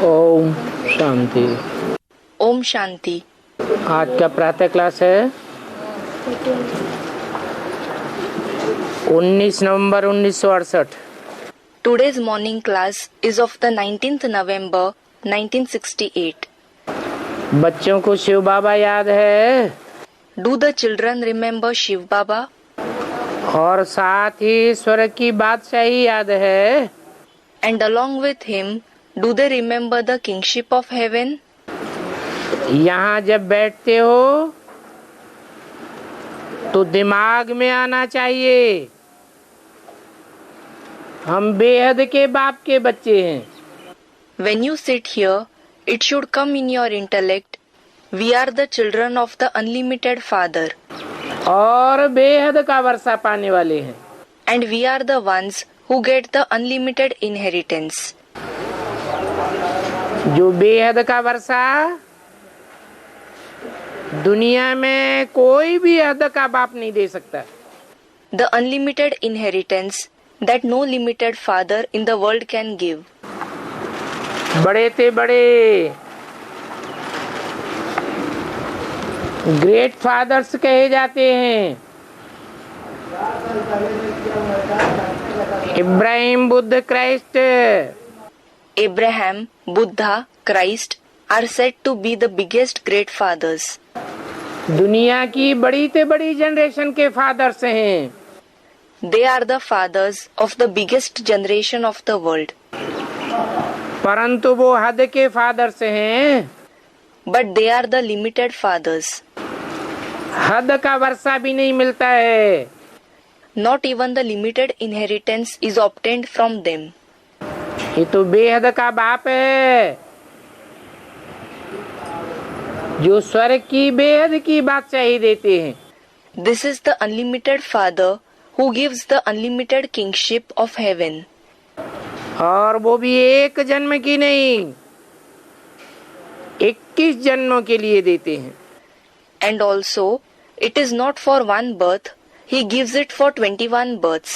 ओम शांति। ओम शांति। आज का प्रातः क्लास है 19 नवंबर 1968। Today's morning class is of the 19th November 1968. बच्चों को शिव बाबा याद है? Do the children remember Shiv Baba? और साथ ही ईश्वर की बादशाही याद है? And along with him, do they remember the kingship of heaven? यहाँ जब बैठते हो तो दिमाग में आना चाहिए हम बेहद के बाप के बच्चे हैं। When you sit here, it should come in your intellect. We are the children of the unlimited Father. और बेहद का वर्षा पाने वाले हैं। And we are the ones who get the unlimited inheritance. जो बेहद का वर्षा दुनिया में कोई भी हद का बाप नहीं दे सकता। The unlimited inheritance that no limited father in the world can give. बड़े ते बड़े ग्रेट फादर्स कहे जाते हैं। Ibrahim, Buddha, Christ. Abraham, Buddha, Christ are said to be the biggest great fathers. दुनिया की बड़ी ते बड़ी जनरेशन के फादर्स हैं। They are the fathers of the biggest generation of the world. परंतु वो हद के फादर्स हैं। But they are the limited fathers. हद का वर्षा भी नहीं मिलता है। Not even the limited inheritance is obtained from them. ये तो बेहद का बाप है जो स्वर्ग की बेहद की बादशाही देते हैं। This is the unlimited Father who gives the unlimited kingship of heaven. और वो भी एक जन्म की नहीं 21 जन्मों के लिए देते हैं। And also, it is not for one birth, he gives it for 21 births.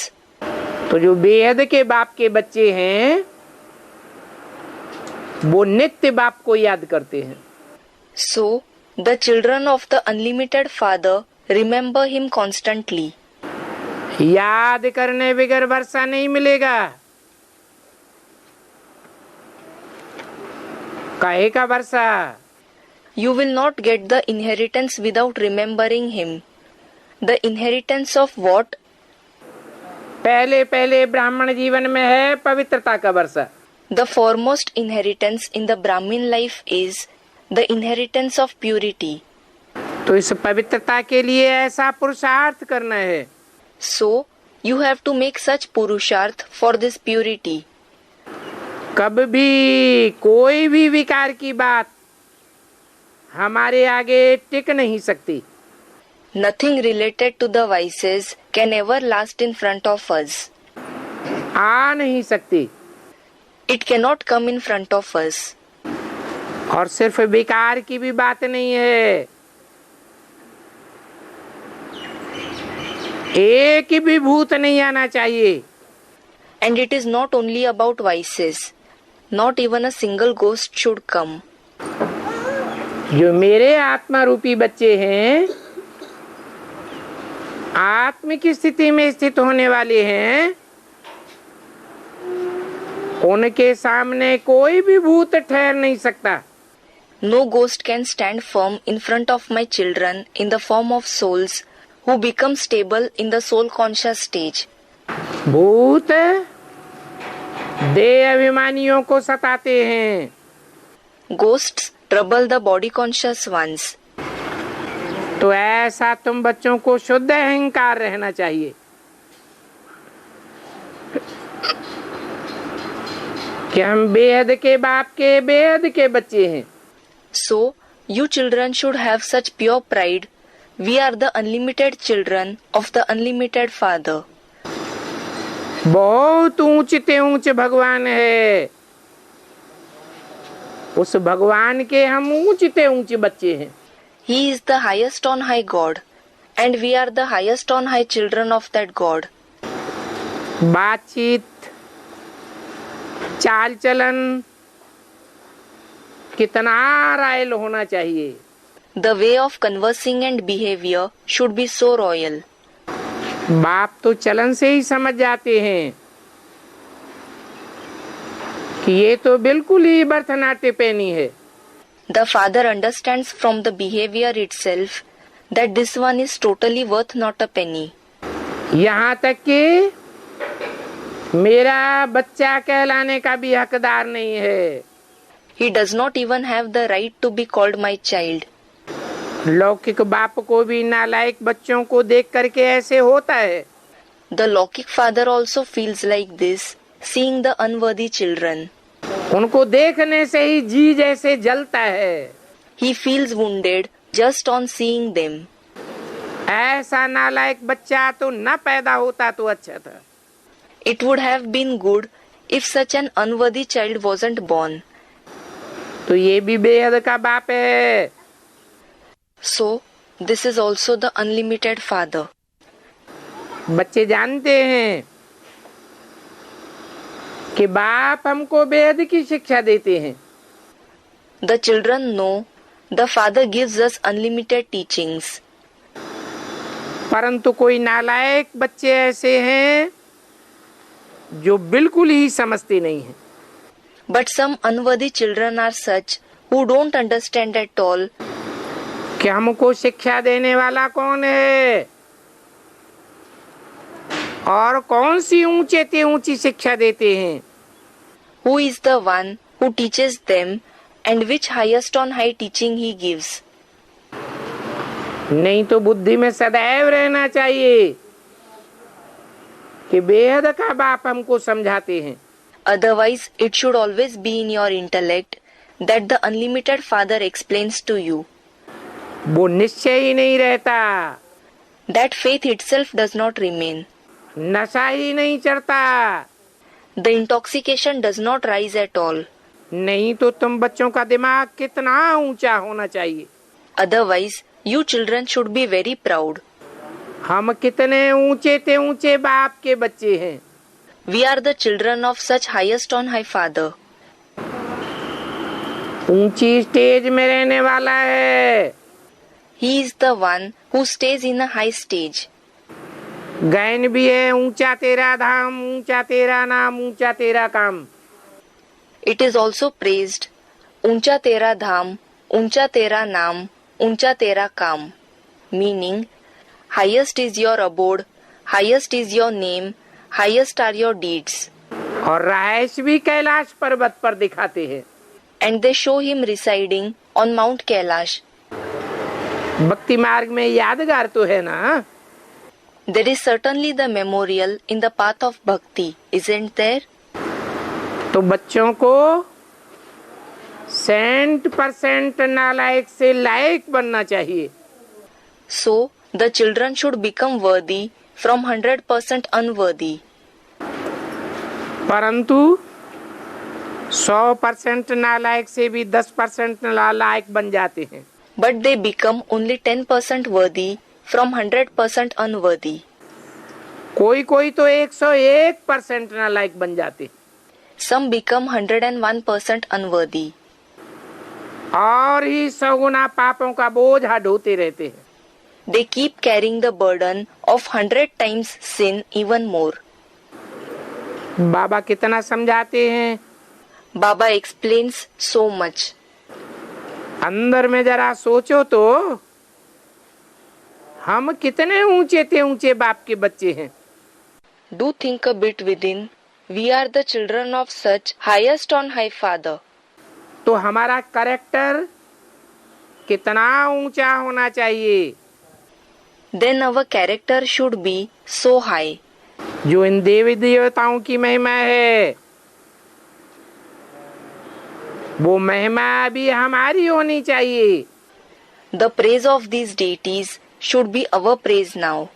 तो जो बेहद के बाप के बच्चे हैं वो नित्य बाप को याद करते हैं। So, the children of the unlimited Father remember him constantly. याद करने बगैर वर्षा नहीं मिलेगा। काहे का वर्षा? You will not get the inheritance without remembering him. The inheritance of what? पहले पहले ब्राह्मण जीवन में है पवित्रता का वर्षा। The foremost inheritance in the Brahmin life is the inheritance of purity. तो इस पवित्रता के लिए ऐसा पुरुषार्थ करना है। So, you have to make such purusharth for this purity. कब भी कोई भी विकार की बात हमारे आगे टिक नहीं सकती। Nothing related to the vices can ever last in front of us. आ नहीं सकती। It cannot come in front of us. और सिर्फ विकार की भी बात नहीं है, एक भी भूत नहीं आना चाहिए। And it is not only about vices. Not even a single ghost should come. जो मेरे आत्मा रूपी बच्चे हैं, आत्मिक स्थिति में स्थित होने वाले हैं, उनके सामने कोई भी भूत ठहर नहीं सकता। No ghost can stand firm in front of my children in the form of souls who become stable in the soul conscious stage. भूत देह अभिमानियों को सताते हैं। Ghosts trouble the body conscious ones. तो ऐसा तुम बच्चों को शुद्ध अहंकार रहना चाहिए कि हम बेहद के बाप के बेहद के बच्चे हैं। So, you children should have such pure pride. We are the unlimited children of the unlimited Father. बहुत ऊंचे ऊंचे भगवान है, उस भगवान के हम ऊंचे ऊंचे बच्चे हैं। He is the highest on high God, and we are the highest on high children of that God. बातचीत, चाल चलन, कितना रॉयल होना चाहिए। The way of conversing and behavior should be so royal. बाप तो चलन से ही समझ जाते हैं कि ये तो बिल्कुल ही बर्थनाट्य पेनी है। The father understands from the behavior itself that this one is totally worth not a penny. यहाँ तक कि मेरा बच्चा कहलाने का भी हकदार नहीं है। He does not even have the right to be called my child. लौकिक बाप को भी नालायक बच्चों को देख करके ऐसे होता है। The Lokik father also feels like this, seeing the unworthy children. उनको देखने से ही जी जैसे जलता है। He feels wounded just on seeing them. ऐसा नालायक बच्चा तो न पैदा होता तो अच्छा था। It would have been good if such an unworthy child wasn't born. तो ये भी बेहद का बाप है। So, this is also the unlimited father. बच्चे जानते हैं कि बाप हमको बेहद की शिक्षा देते हैं। The children know the father gives us unlimited teachings. परंतु कोई नालायक बच्चे ऐसे हैं जो बिल्कुल ही समझते नहीं हैं। But some unworthy children are such who don't understand at all कि हमको शिक्षा देने वाला कौन है और कौन सी ऊंचे से ऊंची शिक्षा देते हैं। who is the one who teaches them and which highest on high teaching he gives. नहीं तो बुद्धि में सदैव रहना चाहिए कि बेहद का बाप हमको समझाते हैं। Otherwise, it should always be in your intellect that the unlimited father explains to you. वो निश्चय ही नहीं रहता, That faith itself does not remain. नशा ही नहीं चढ़ता। The intoxication does not rise at all. नहीं तो तुम बच्चों का दिमाग कितना ऊंचा होना चाहिए। Otherwise, you children should be very proud. हम कितने ऊंचे ते ऊंचे बाप के बच्चे हैं। We are the children of such highest on high father. ऊंची स्टेज में रहने वाला है। He is the one who stays in a high stage. गायन भी है, ऊंचा तेरा धाम, ऊंचा तेरा नाम, ऊंचा तेरा काम। It is also praised, Uncha tera dham, uncha tera naam, uncha tera kam. Meaning, highest is your abode, highest is your name, highest are your deeds. और रायश भी कैलाश पर्वत पर दिखाते हैं। And they show him residing on Mount Kailash. भक्ति मार्ग में यादगार तो है ना। There is certainly the memorial in the path of bhakti, isn't there? तो बच्चों को 100% नालायक से लायक बनना चाहिए। So, the children should become worthy from 100% unworthy. परंतु 100% नालायक से भी 10% नालायक बन जाते हैं। But they become only 10% worthy from 100% unworthy. कोई कोई तो 101% नालायक बन जाते। Some become 101% unworthy. और ही 100 गुना पापों का बोझ ढोते रहते हैं। They keep carrying the burden of 100 times sin even more. बाबा कितना समझाते हैं। Baba explains so much. अंदर में जरा सोचो तो हम कितने ऊंचे थे ऊंचे बाप के बच्चे हैं। Do think a bit within. We are the children of such highest on high father. तो हमारा कैरेक्टर कितना ऊंचा होना चाहिए। Then our character should be so high. जो इन देवी देवताओं की महिमा है वो महिमा भी हमारी होनी चाहिए। The praise of these deities should be our praise now.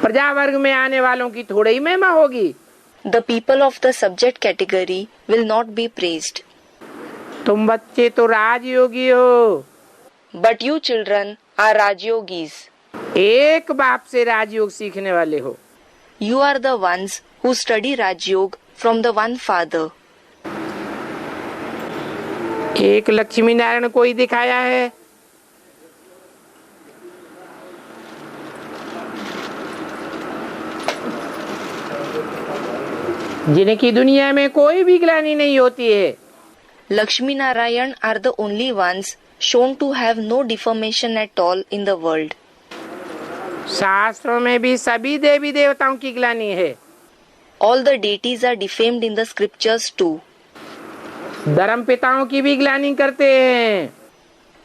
प्रजा वर्ग में आने वालों की थोड़ी ही महिमा होगी। The people of the subject category will not be praised. तुम बच्चे तो राजयोगी हो। But you children are Rajyogis. एक बाप से राजयोग सीखने वाले हो। You are the ones who study Rajyog from the one father. एक लक्ष्मी नारायण कोई दिखाया है? जिनकी दुनिया में कोई भी ग्लानि नहीं होती है। Lakshmi Narayan are the only ones shown to have no deformation at all in the world. शास्त्रों में भी सभी देवी देवताओं की ग्लानि है। All the deities are defamed in the scriptures too. धर्म पिताओं की भी ग्लानि करते हैं।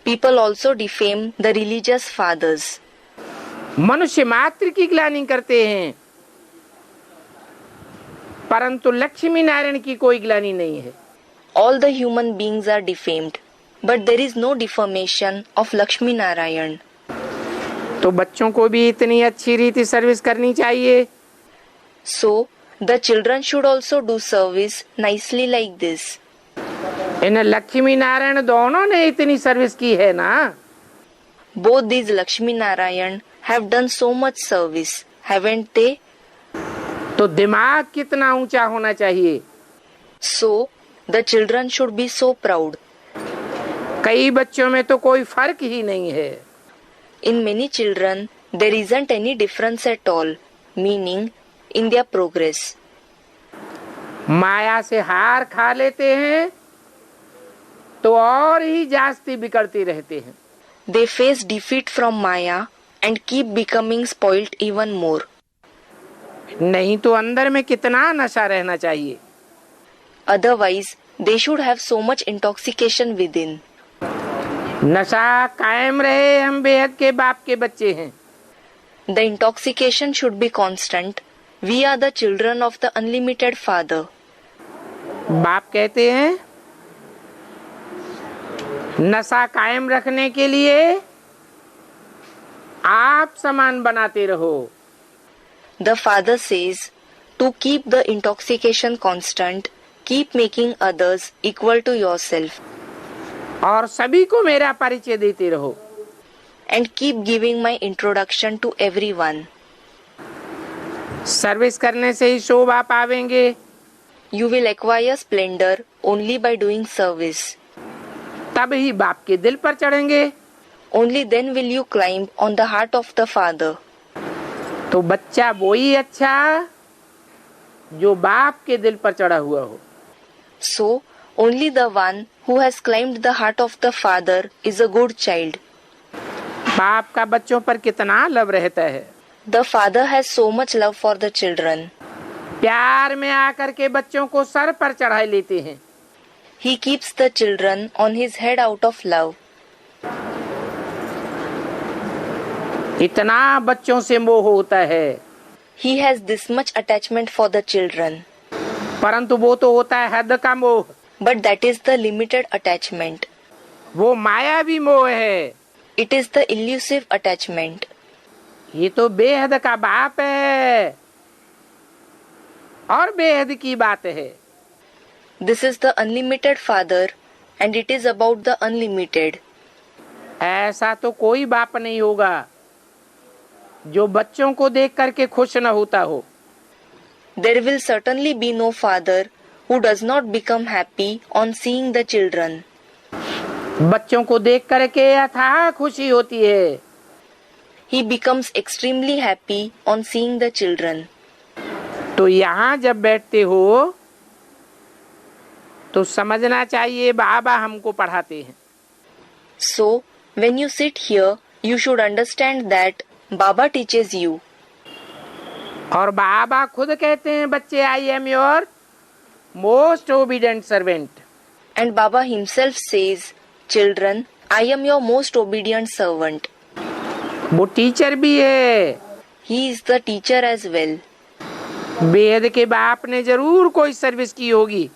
People also defame the religious fathers. मनुष्य मात्र की ग्लानि करते हैं, परंतु लक्ष्मी नारायण की कोई ग्लानि नहीं है। All the human beings are defamed, but there is no defamation of Lakshmi Narayan. तो बच्चों को भी इतनी अच्छी रीति सर्विस करनी चाहिए। So, the children should also do service nicely like this. इन लक्ष्मी नारायण दोनों ने इतनी सर्विस की है ना। Both these Lakshmi Narayan have done so much service, haven't they? तो दिमाग कितना ऊंचा होना चाहिए। So, the children should be so proud. कई बच्चों में तो कोई फर्क ही नहीं है। In many children, there isn't any difference at all, meaning in their progress. माया से हार खा लेते हैं तो और ही जास्ती बिगड़ते रहते हैं। They face defeat from Maya and keep becoming spoilt even more. नहीं तो अंदर में कितना नशा रहना चाहिए। Otherwise, they should have so much intoxication within. नशा कायम रहे, हम बेहद के बाप के बच्चे हैं। The intoxication should be constant. We are the children of the unlimited Father. बाप कहते हैं नशा कायम रखने के लिए आप समान बनाते रहो। The Father says, to keep the intoxication constant, keep making others equal to yourself. और सभी को मेरा परिचय देते रहो। And keep giving my introduction to everyone. Service करने से ही शोभा पावेंगे। You will acquire splendor only by doing service. तब ही बाप के दिल पर चढ़ेंगे। Only then will you climb on the heart of the Father. तो बच्चा वो ही अच्छा जो बाप के दिल पर चढ़ा हुआ हो। So, only the one who has climbed the heart of the Father is a good child. बाप का बच्चों पर कितना लव रहता है। The Father has so much love for the children. प्यार में आकर के बच्चों को सर पर चढ़ाई लेते हैं। He keeps the children on his head out of love. इतना बच्चों से मोह होता है। He has this much attachment for the children. परंतु वो तो होता है हद का मोह। But that is the limited attachment. वो मायावी मोह है। It is the elusive attachment. ये तो बेहद का बाप है और बेहद की बात है। This is the unlimited Father and it is about the unlimited. ऐसा तो कोई बाप नहीं होगा जो बच्चों को देख करके खुश न होता हो। There will certainly be no father who does not become happy on seeing the children. बच्चों को देख करके अथाह खुशी होती है। He becomes extremely happy on seeing the children. तो यहाँ जब बैठते हो तो समझना चाहिए बाबा हमको पढ़ाते हैं। So, when you sit here, you should understand that Baba teaches you. और बाबा खुद कहते हैं बच्चे I am your most obedient servant. And Baba himself says, children, I am your most obedient servant. वो टीचर भी है। He is the teacher as well. बेहद के बाप ने जरूर कोई सर्विस की होगी,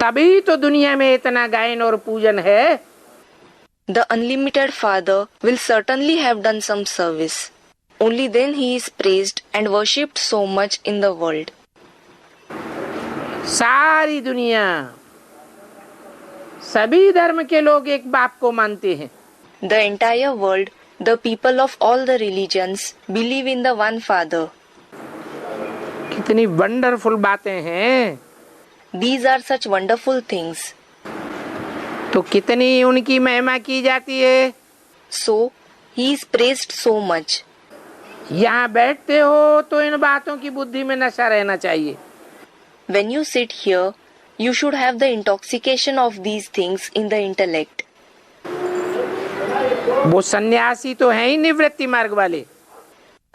तभी तो दुनिया में इतना गायन और पूजन है। The unlimited Father will certainly have done some service. Only then he is praised and worshipped so much in the world. सारी दुनिया सभी धर्म के लोग एक बाप को मानते हैं। The entire world, the people of all the religions, believe in the one Father. कितनी वंडरफुल बातें हैं। These are such wonderful things. तो कितनी उनकी महिमा की जाती है। So, he is praised so much. यहाँ बैठते हो तो इन बातों की बुद्धि में नशा रहना चाहिए। When you sit here, you should have the intoxication of these things in the intellect. वो सन्यासी तो है ही निवृत्ति मार्ग वाले।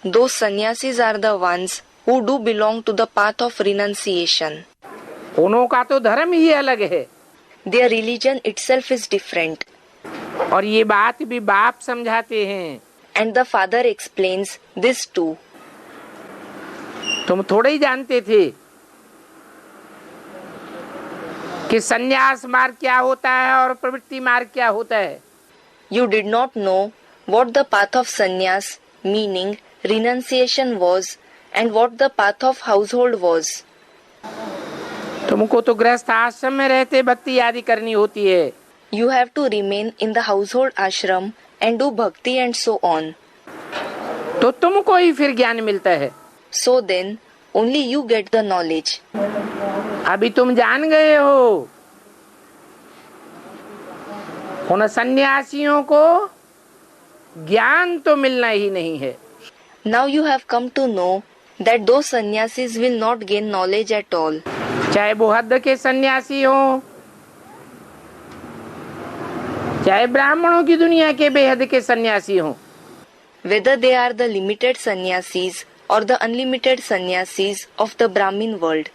Those sannyasis are the ones who do belong to the path of renunciation. उन्हों का तो धर्म ही अलग है। Their religion itself is different. और ये बात भी बाप समझाते हैं। And the father explains this too. तुम थोड़े ही जानते थे कि संन्यास मार्ग क्या होता है और प्रवृत्ति मार्ग क्या होता है। You did not know what the path of sannyas, meaning renunciation was, and what the path of household was. तुमको तो गृहस्थ आश्रम में रहते भक्ति आदि करनी होती है। You have to remain in the household ashram and do bhakti and so on. तो तुमको ही फिर ज्ञान मिलता है। So then, only you get the knowledge. अभी तुम जान गए हो। उन सन्यासियों को ज्ञान तो मिलना ही नहीं है। Now you have come to know that those sannyasis will not gain knowledge at all. चाहे वो हद के सन्यासी हो, चाहे ब्राह्मणों की दुनिया के बेहद के सन्यासी हो। Whether they are the limited sannyasis or the unlimited sannyasis of the Brahmin world.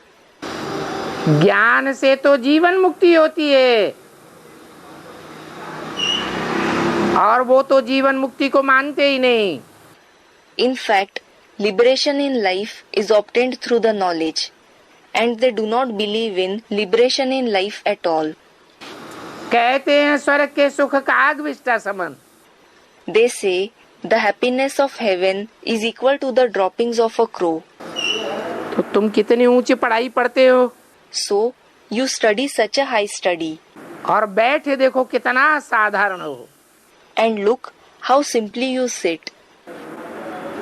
ज्ञान से तो जीवन मुक्ति होती है और वो तो जीवन मुक्ति को मानते ही नहीं। In fact, liberation in life is obtained through the knowledge, and they do not believe in liberation in life at all. कहते हैं स्वर्ग के सुख का आग विष्टा समान। They say the happiness of heaven is equal to the droppings of a crow. तो तुम कितनी ऊंची पढ़ाई पढ़ते हो So, you study such a high study. और बैठे देखो कितना साधारण हो। And look how simply you sit.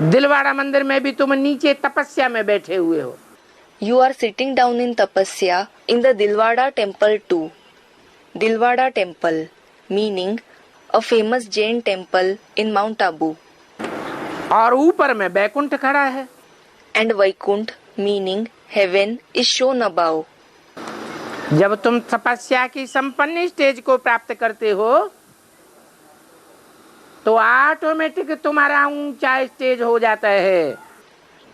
Dilwara मंदिर में भी तुम नीचे तपस्या में बैठे हुए हो। You are sitting down in tapasya in the Dilwada temple too. Dilwada temple, meaning a famous Jain temple in Mount Abu. और ऊपर में बैकुंठ खड़ा है। And Vaikunt, meaning heaven, is shown above. जब तुम तपस्या की संपन्न स्टेज को प्राप्त करते हो तो ऑटोमेटिक तुम्हारा ऊंचा स्टेज हो जाता है।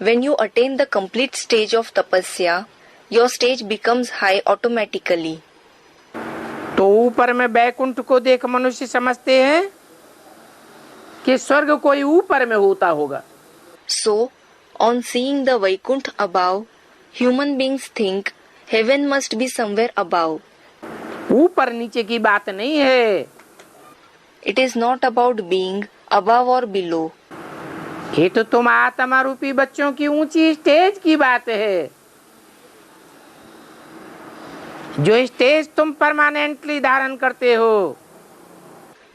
When you attain the complete stage of tapasya, your stage becomes high automatically. तो ऊपर में बैकुंठ को देख मनुष्य समझते हैं कि स्वर्ग कोई ऊपर में होता होगा। So, on seeing the Vaikunt above, human beings think heaven must be somewhere above. ऊपर नीचे की बात नहीं है। It is not about being above or below. ये तो तुम आत्मा रूपी बच्चों की ऊंची स्टेज की बात है, जो स्टेज तुम परमानेंटली धारण करते हो।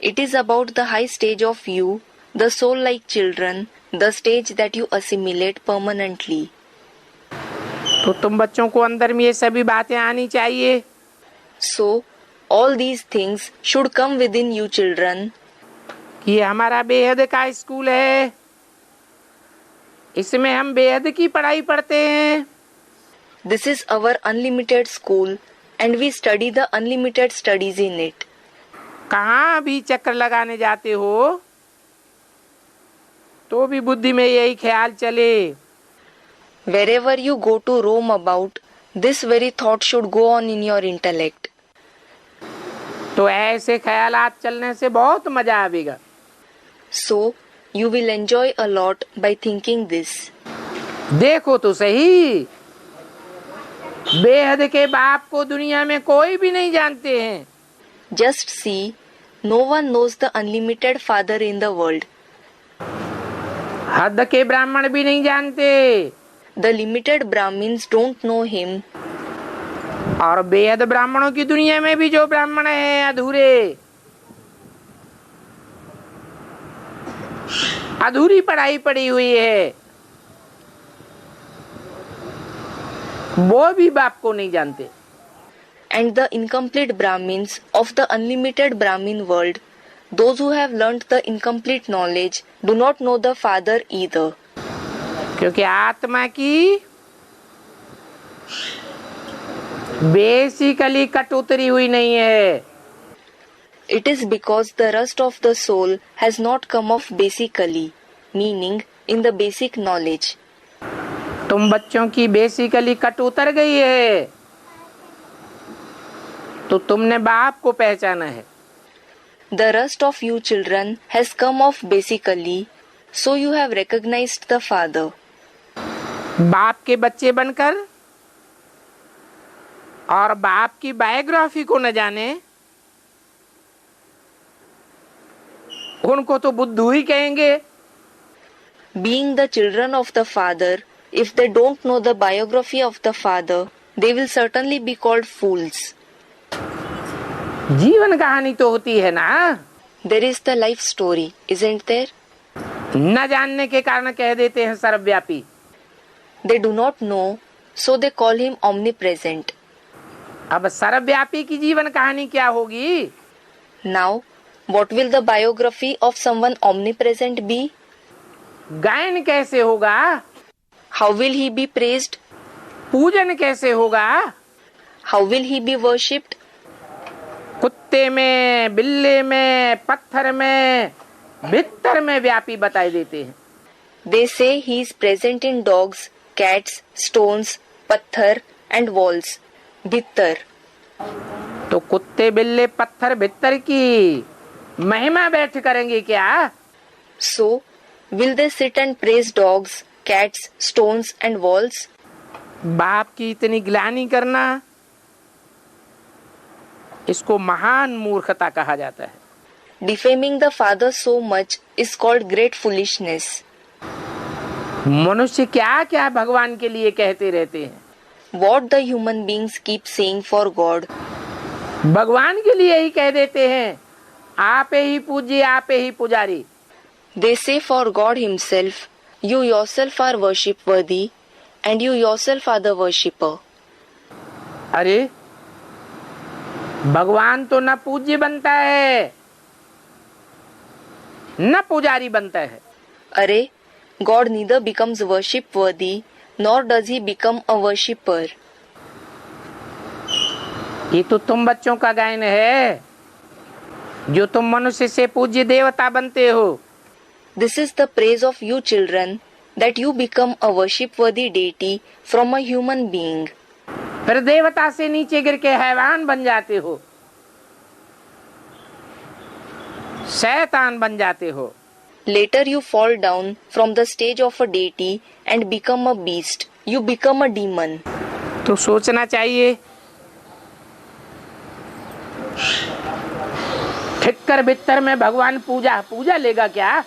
It is about the high stage of you, the soul-like children, the stage that you assimilate permanently. तो तुम बच्चों को अंदर में ये सभी बातें आनी चाहिए। So, all these things should come within you children. ये हमारा बेहद का स्कूल है, इसमें हम बेहद की पढ़ाई पढ़ते हैं। This is our unlimited school and we study the unlimited studies in it. कहाँ भी चक्कर लगाने जाते हो तो भी बुद्धि में यही ख्याल चले। Wherever you go to roam about, this very thought should go on in your intellect. तो ऐसे ख्यालात चलने से बहुत मजा आवेगा। So, you will enjoy a lot by thinking this. देखो तो सही, बेहद के बाप को दुनिया में कोई भी नहीं जानते हैं। Just see, no one knows the unlimited Father in the world. हद के ब्राह्मण भी नहीं जानते। The limited Brahmins don't know him. और बेहद ब्राह्मणों की दुनिया में भी जो ब्राह्मण हैं अधूरे, अधूरी पढ़ाई पड़ी हुई है, वो भी बाप को नहीं जानते। and the incomplete Brahmins of the unlimited Brahmin world, those who have learnt the incomplete knowledge, do not know the Father either. क्योंकि आत्मा की बेसिकली कट उतरी हुई नहीं है. It is because the rust of the soul has not come off basically, meaning in the basic knowledge. तुम बच्चों की बेसिकली कट उतर गई है, तो तुमने बाप को पहचाना है. The rust of you children has come off basically, so you have recognized the Father. बाप के बच्चे बनकर और बाप की बायोग्राफी को न जाने, उनको तो बुद्धू ही कहेंगे. Being the children of the Father, if they don't know the biography of the Father, they will certainly be called fools. जीवन कहानी तो होती है ना. There is the life story, isn't there? न जानने के कारण कह देते हैं सर्वव्यापी. They do not know, so they call him omnipresent. अब सर्वव्यापी की जीवन कहानी क्या होगी? Now, what will the biography of someone omnipresent be? गायन कैसे होगा? How will he be praised? पूजन कैसे होगा? How will he be worshipped? कुत्ते में, बिल्ले में, पत्थर में, भित्तर में व्यापी बताई देते हैं. They say he is present in dogs, cats, stones, patthar and walls. Bhittar. तो कुत्ते, बिल्ले, पत्थर, भित्तर की महिमा बैठ करेंगे क्या? So, will they sit and praise dogs, cats, stones and walls? बाप की इतनी ग्लानि करना, इसको महान मूर्खता कहा जाता है. Defaming the Father so much is called great foolishness. मनुष्य क्या क्या भगवान के लिए कहते रहते हैं. What the human beings keep saying for God. भगवान के लिए ही कह देते हैं, आप ही पूज्य, आप ही पुजारी. They say for God himself, you yourself are worship worthy and you yourself are the worshipper. अरे भगवान तो न पूज्य बनता है, न पुजारी बनता है. अरे God neither becomes worship worthy nor does he become a worshipper. ये तो तुम बच्चों का गायन है, जो तुम मनुष्य से पूज्य देवता बनते हो. This is the praise of you children, that you become a worship worthy deity from a human being. फिर देवता से नीचे गिर के हैवान बन जाते हो, शैतान बन जाते हो. Later you fall down from the stage of a deity and become a beast. You become a demon. तो सोचना चाहिए, ठिक्कर बित्तर में भगवान पूजा लेगा क्या?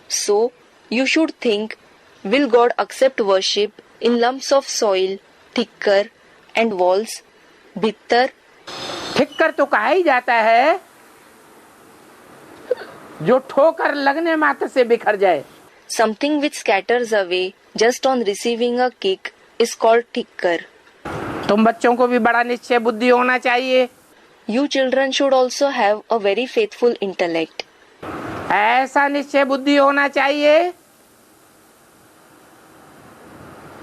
So, you should think, will God accept worship in lumps of soil, thicker and walls, bhittar? ठिक्कर तो कहा ही जाता है जो ठोकर लगने मात्र से बिखर जाए. Something which scatters away just on receiving a kick is called thicker. तुम बच्चों को भी बड़ा निश्चय बुद्धि होना चाहिए. You children should also have a very faithful intellect. ऐसा निश्चय बुद्धि होना चाहिए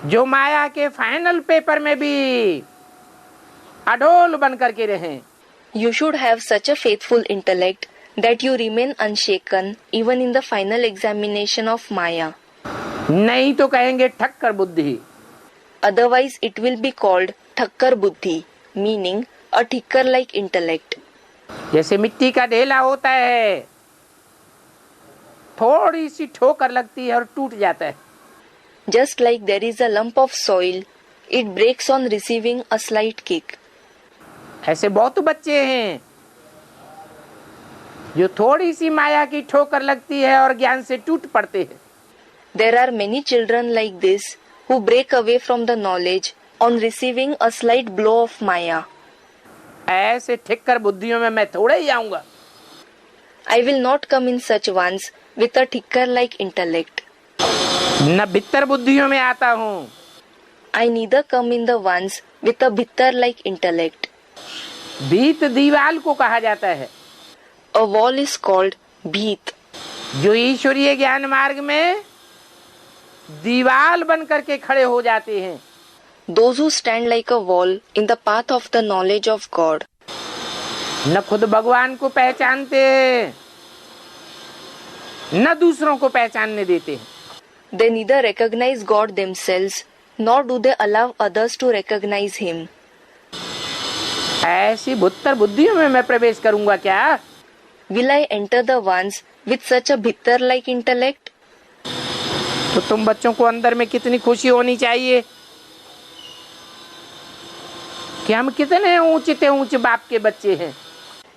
जो माया के फाइनल पेपर में भी अडोल बन करके रहें. You should have such a faithful intellect that you remain unshaken even in the final examination of Maya. नहीं तो कहेंगे ठक्कर बुद्धि. Otherwise it will be called Thakkar Buddhi, meaning a thicker like intellect. जैसे मिट्टी का ढेला होता है, थोड़ी सी ठोकर लगती है और टूट जाता है. Just like there is a lump of soil, it breaks on receiving a slight kick. ऐसे बहुत बच्चे हैं जो थोड़ी सी माया की ठोकर लगती है और ज्ञान से टूट पड़ते हैं. There are many children like this who break away from the knowledge on receiving a slight blow of Maya. ऐसे ठिक्कर बुद्धियों में मैं थोड़े ही आऊंगा. I will not come in such ones with a thicker like intellect. न भित्तर बुद्धियों में आता हूँ. I neither come in the ones with a bhittar like intellect. भीत दीवाल को कहा जाता है। A wall is called Bheet. जो ईश्वरीय ज्ञान मार्ग में दीवाल बन करके खड़े हो जाते हैं। Those who stand like a wall in the path of the knowledge of God. न खुद भगवान को पहचानते हैं, न दूसरों को पहचानने देते हैं। They neither recognize God themselves, nor do they allow others to recognize Him. ऐसी भुत्तर बुद्धियों में मैं प्रवेश करूंगा क्या? Will I enter the ones with such a bhittar-like intellect? तो तुम बच्चों को अंदर में कितनी खुशी होनी चाहिए कि हम कितने ऊंचे से ऊंचे बाप के बच्चे हैं।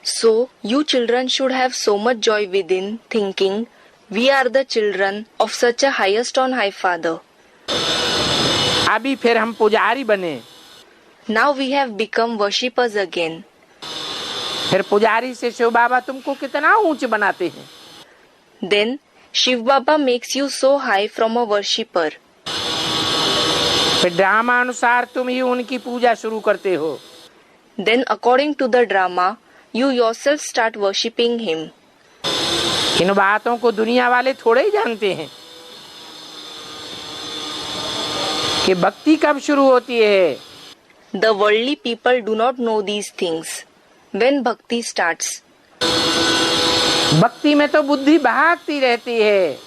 So, you children should have so much joy within, thinking, we are the children of such a highest on high Father. अभी फिर हम पुजारी बने, Now we have become worshippers again. फिर पुजारी से शिव बाबा तुमको कितना ऊंचे बनाते हैं। Then, Shiv Baba makes you so high from a worshipper. फिर ड्रामा अनुसार तुम ही उनकी पूजा शुरू करते हो। Then, according to the drama, you yourself start worshipping Him. इन बातों को दुनिया वाले थोड़े ही जानते हैं कि भक्ति कब शुरू होती है। The worldly people do not know these things. When bhakti starts, भक्ति में तो बुद्धि भागती रहती है।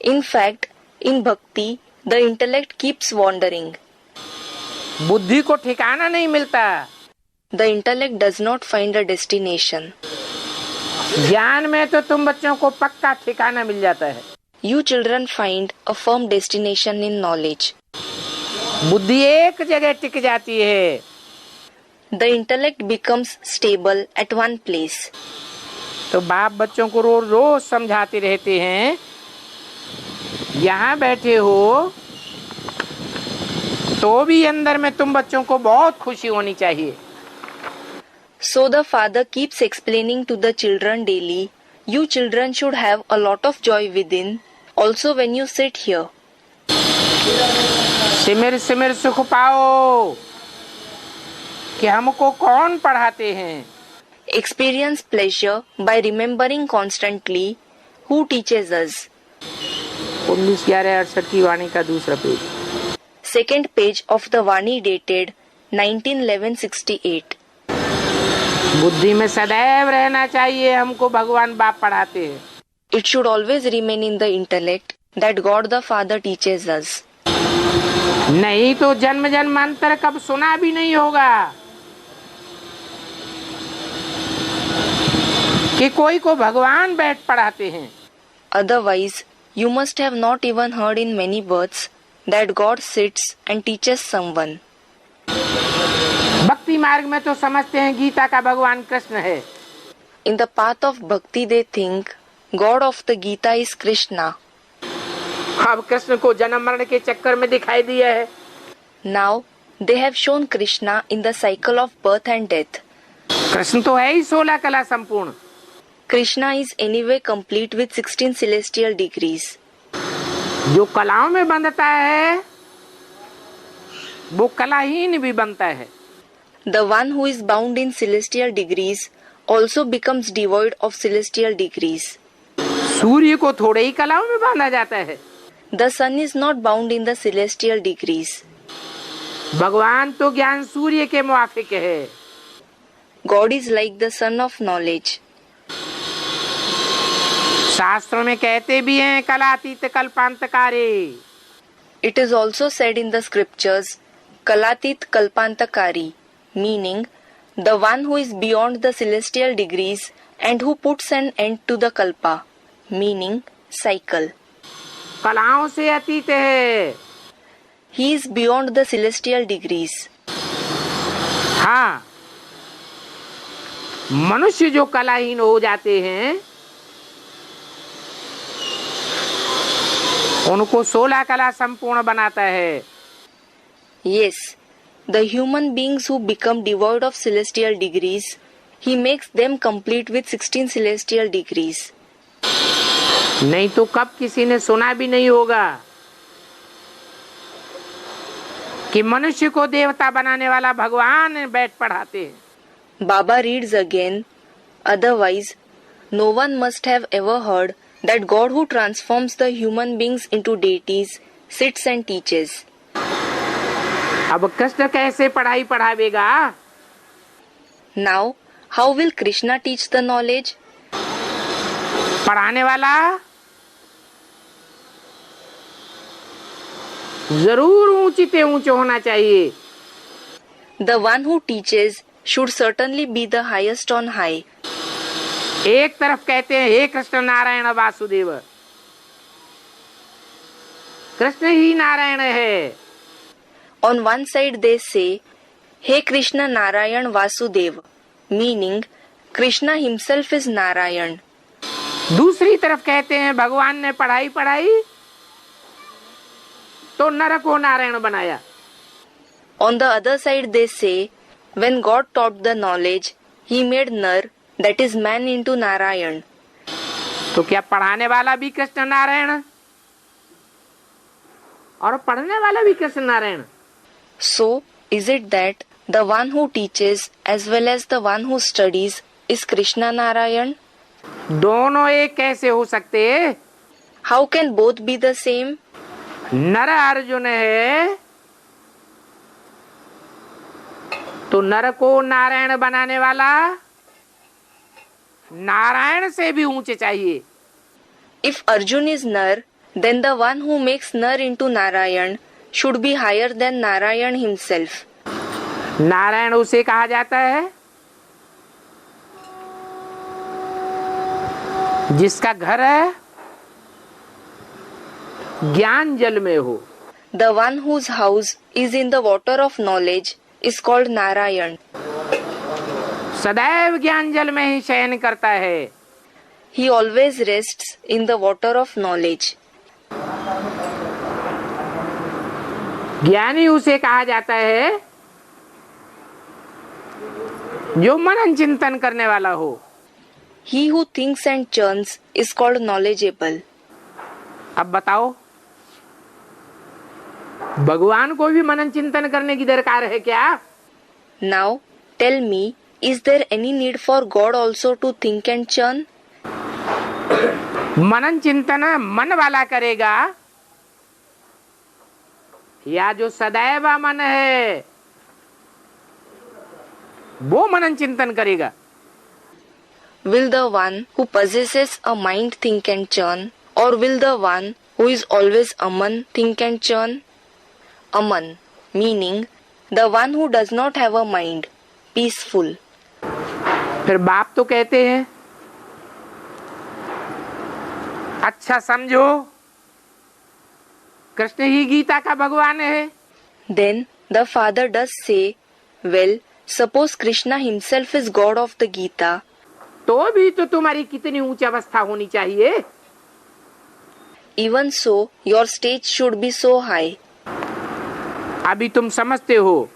in fact, in bhakti, the intellect keeps wandering. बुद्धि को ठिकाना नहीं मिलता। The intellect does not find a destination. ज्ञान में तो तुम बच्चों को पक्का ठिकाना मिल जाता है। You children find a firm destination in knowledge. बुद्धि एक जगह टिक जाती है। The intellect becomes stable at one place. तो बाप बच्चों को रोज रोज समझाते रहते हैं, यहाँ बैठे हो तो भी अंदर में तुम बच्चों को बहुत खुशी होनी चाहिए। So the father keeps explaining to the children daily, you children should have a lot of joy within, also when you sit here. सिमिर सिमिर सुख पाओ कि हमको कौन पढ़ाते हैं। Experience pleasure by remembering constantly who teaches us. 19/11/68 की वाणी का दूसरा page. Second page of the Vani dated 1911-68. बुद्धि में सदैव रहना चाहिए, हमको भगवान बाप पढ़ाते हैं। It should always remain in the intellect that God the Father teaches us. नहीं तो जन्म जन्मांतर कब सुना भी नहीं होगा कि कोई को भगवान बैठ पढ़ाते हैं। Otherwise, you must have not even heard in many births that God sits and teaches someone. भक्ति मार्ग में तो समझते हैं गीता का भगवान कृष्ण है। In the path of bhakti, they think God of the Gita is Krishna. अब कृष्ण को जन्म मरण के चक्कर में दिखाई दिया है। Now, they have shown Krishna in the cycle of birth and death. Krishna तो है ही 16 कला संपूर्ण। Krishna is anyway complete with 16 celestial degrees. जो कलाओं में बंधता है वो कलाहीन भी बनता है। The one who is bound in celestial degrees also becomes devoid of celestial degrees. सूर्य को थोड़े ही कलाओं में बांधा जाता है। The sun is not bound in the celestial degrees. भगवान तो ज्ञान सूर्य के मुआफिक है। God is like the sun of knowledge. शास्त्रों में कहते भी हैं कलातीत कल्पांतकारे। It is also said in the scriptures, Kalatit Kalpantakari, meaning the one who is beyond the celestial degrees and who puts an end to the kalpa, meaning cycle. कलाओं से अतीत है। He is beyond the celestial degrees. हाँ, मनुष्य जो कलाहीन हो जाते हैं उनको 16 कला संपूर्ण बनाता है। Yes, the human beings who become devoid of celestial degrees, he makes them complete with 16 celestial degrees. नहीं तो कब किसी ने सुना भी नहीं होगा कि मनुष्य को देवता बनाने वाला भगवान बैठ पढ़ाते हैं। Baba reads again, otherwise, no one must have ever heard that God who transforms the human beings into deities sits and teaches. अब कृष्ण कैसे पढ़ाई पढ़ावेगा? Now, how will Krishna teach the knowledge? पढ़ाने वाला जरूर ऊंचे ऊंचे होना चाहिए. The one who teaches should certainly be the highest on high. एक तरफ कहते हैं हे कृष्ण नारायण वासुदेव, कृष्ण ही नारायण है. On one side they say, Hey Krishna Narayan Vasudev, meaning Krishna himself is Narayan. दूसरी तरफ कहते हैं भगवान ने पढ़ाई पढ़ाई तो नर को नारायण बनाया. On the other side they say, when God taught the knowledge, he made Nar, that is man, into Narayan. तो क्या पढ़ाने वाला भी कृष्ण नारायण और पढ़ने वाला भी Krishna Narayan? So, is it that the one who teaches as well as the one who studies is Krishna Narayan? दोनों एक कैसे हो सकते? How can both be the same? नर अर्जुन है तो नर को नारायण बनाने वाला नारायण से भी ऊंचे चाहिए. If Arjun is Nar, then the one who makes Nar into Narayan should be higher than Narayan himself. Narayan उसे कहा जाता है जिसका घर है ज्ञान जल में हो. The one whose house is in the water of knowledge is called Narayan. सदैव ज्ञान जल में ही शयन करता है. He always rests in the water of knowledge. ज्ञानी उसे कहा जाता है जो मनन चिंतन करने वाला हो. He who thinks and churns is called knowledgeable. अब बताओ भगवान को भी मनन चिंतन करने की दरकार है क्या? Now, tell me, is there any need for God also to think and churn? मनन चिंतन मन वाला करेगा या जो सदैव मन है वो मनन चिंतन करेगा? Will the one who possesses a mind think and churn, or will the one who is always aman think and churn? Aman, meaning the one who does not have a mind, peaceful. फिर बाप तो कहते हैं अच्छा समझो कृष्ण ही गीता का भगवान है. Then the father does say, well, suppose Krishna himself is God of the Gita. तो भी तो तुम्हारी कितनी ऊंची अवस्था होनी चाहिए. Even so, your stage should be so high. अभी तुम समझते हो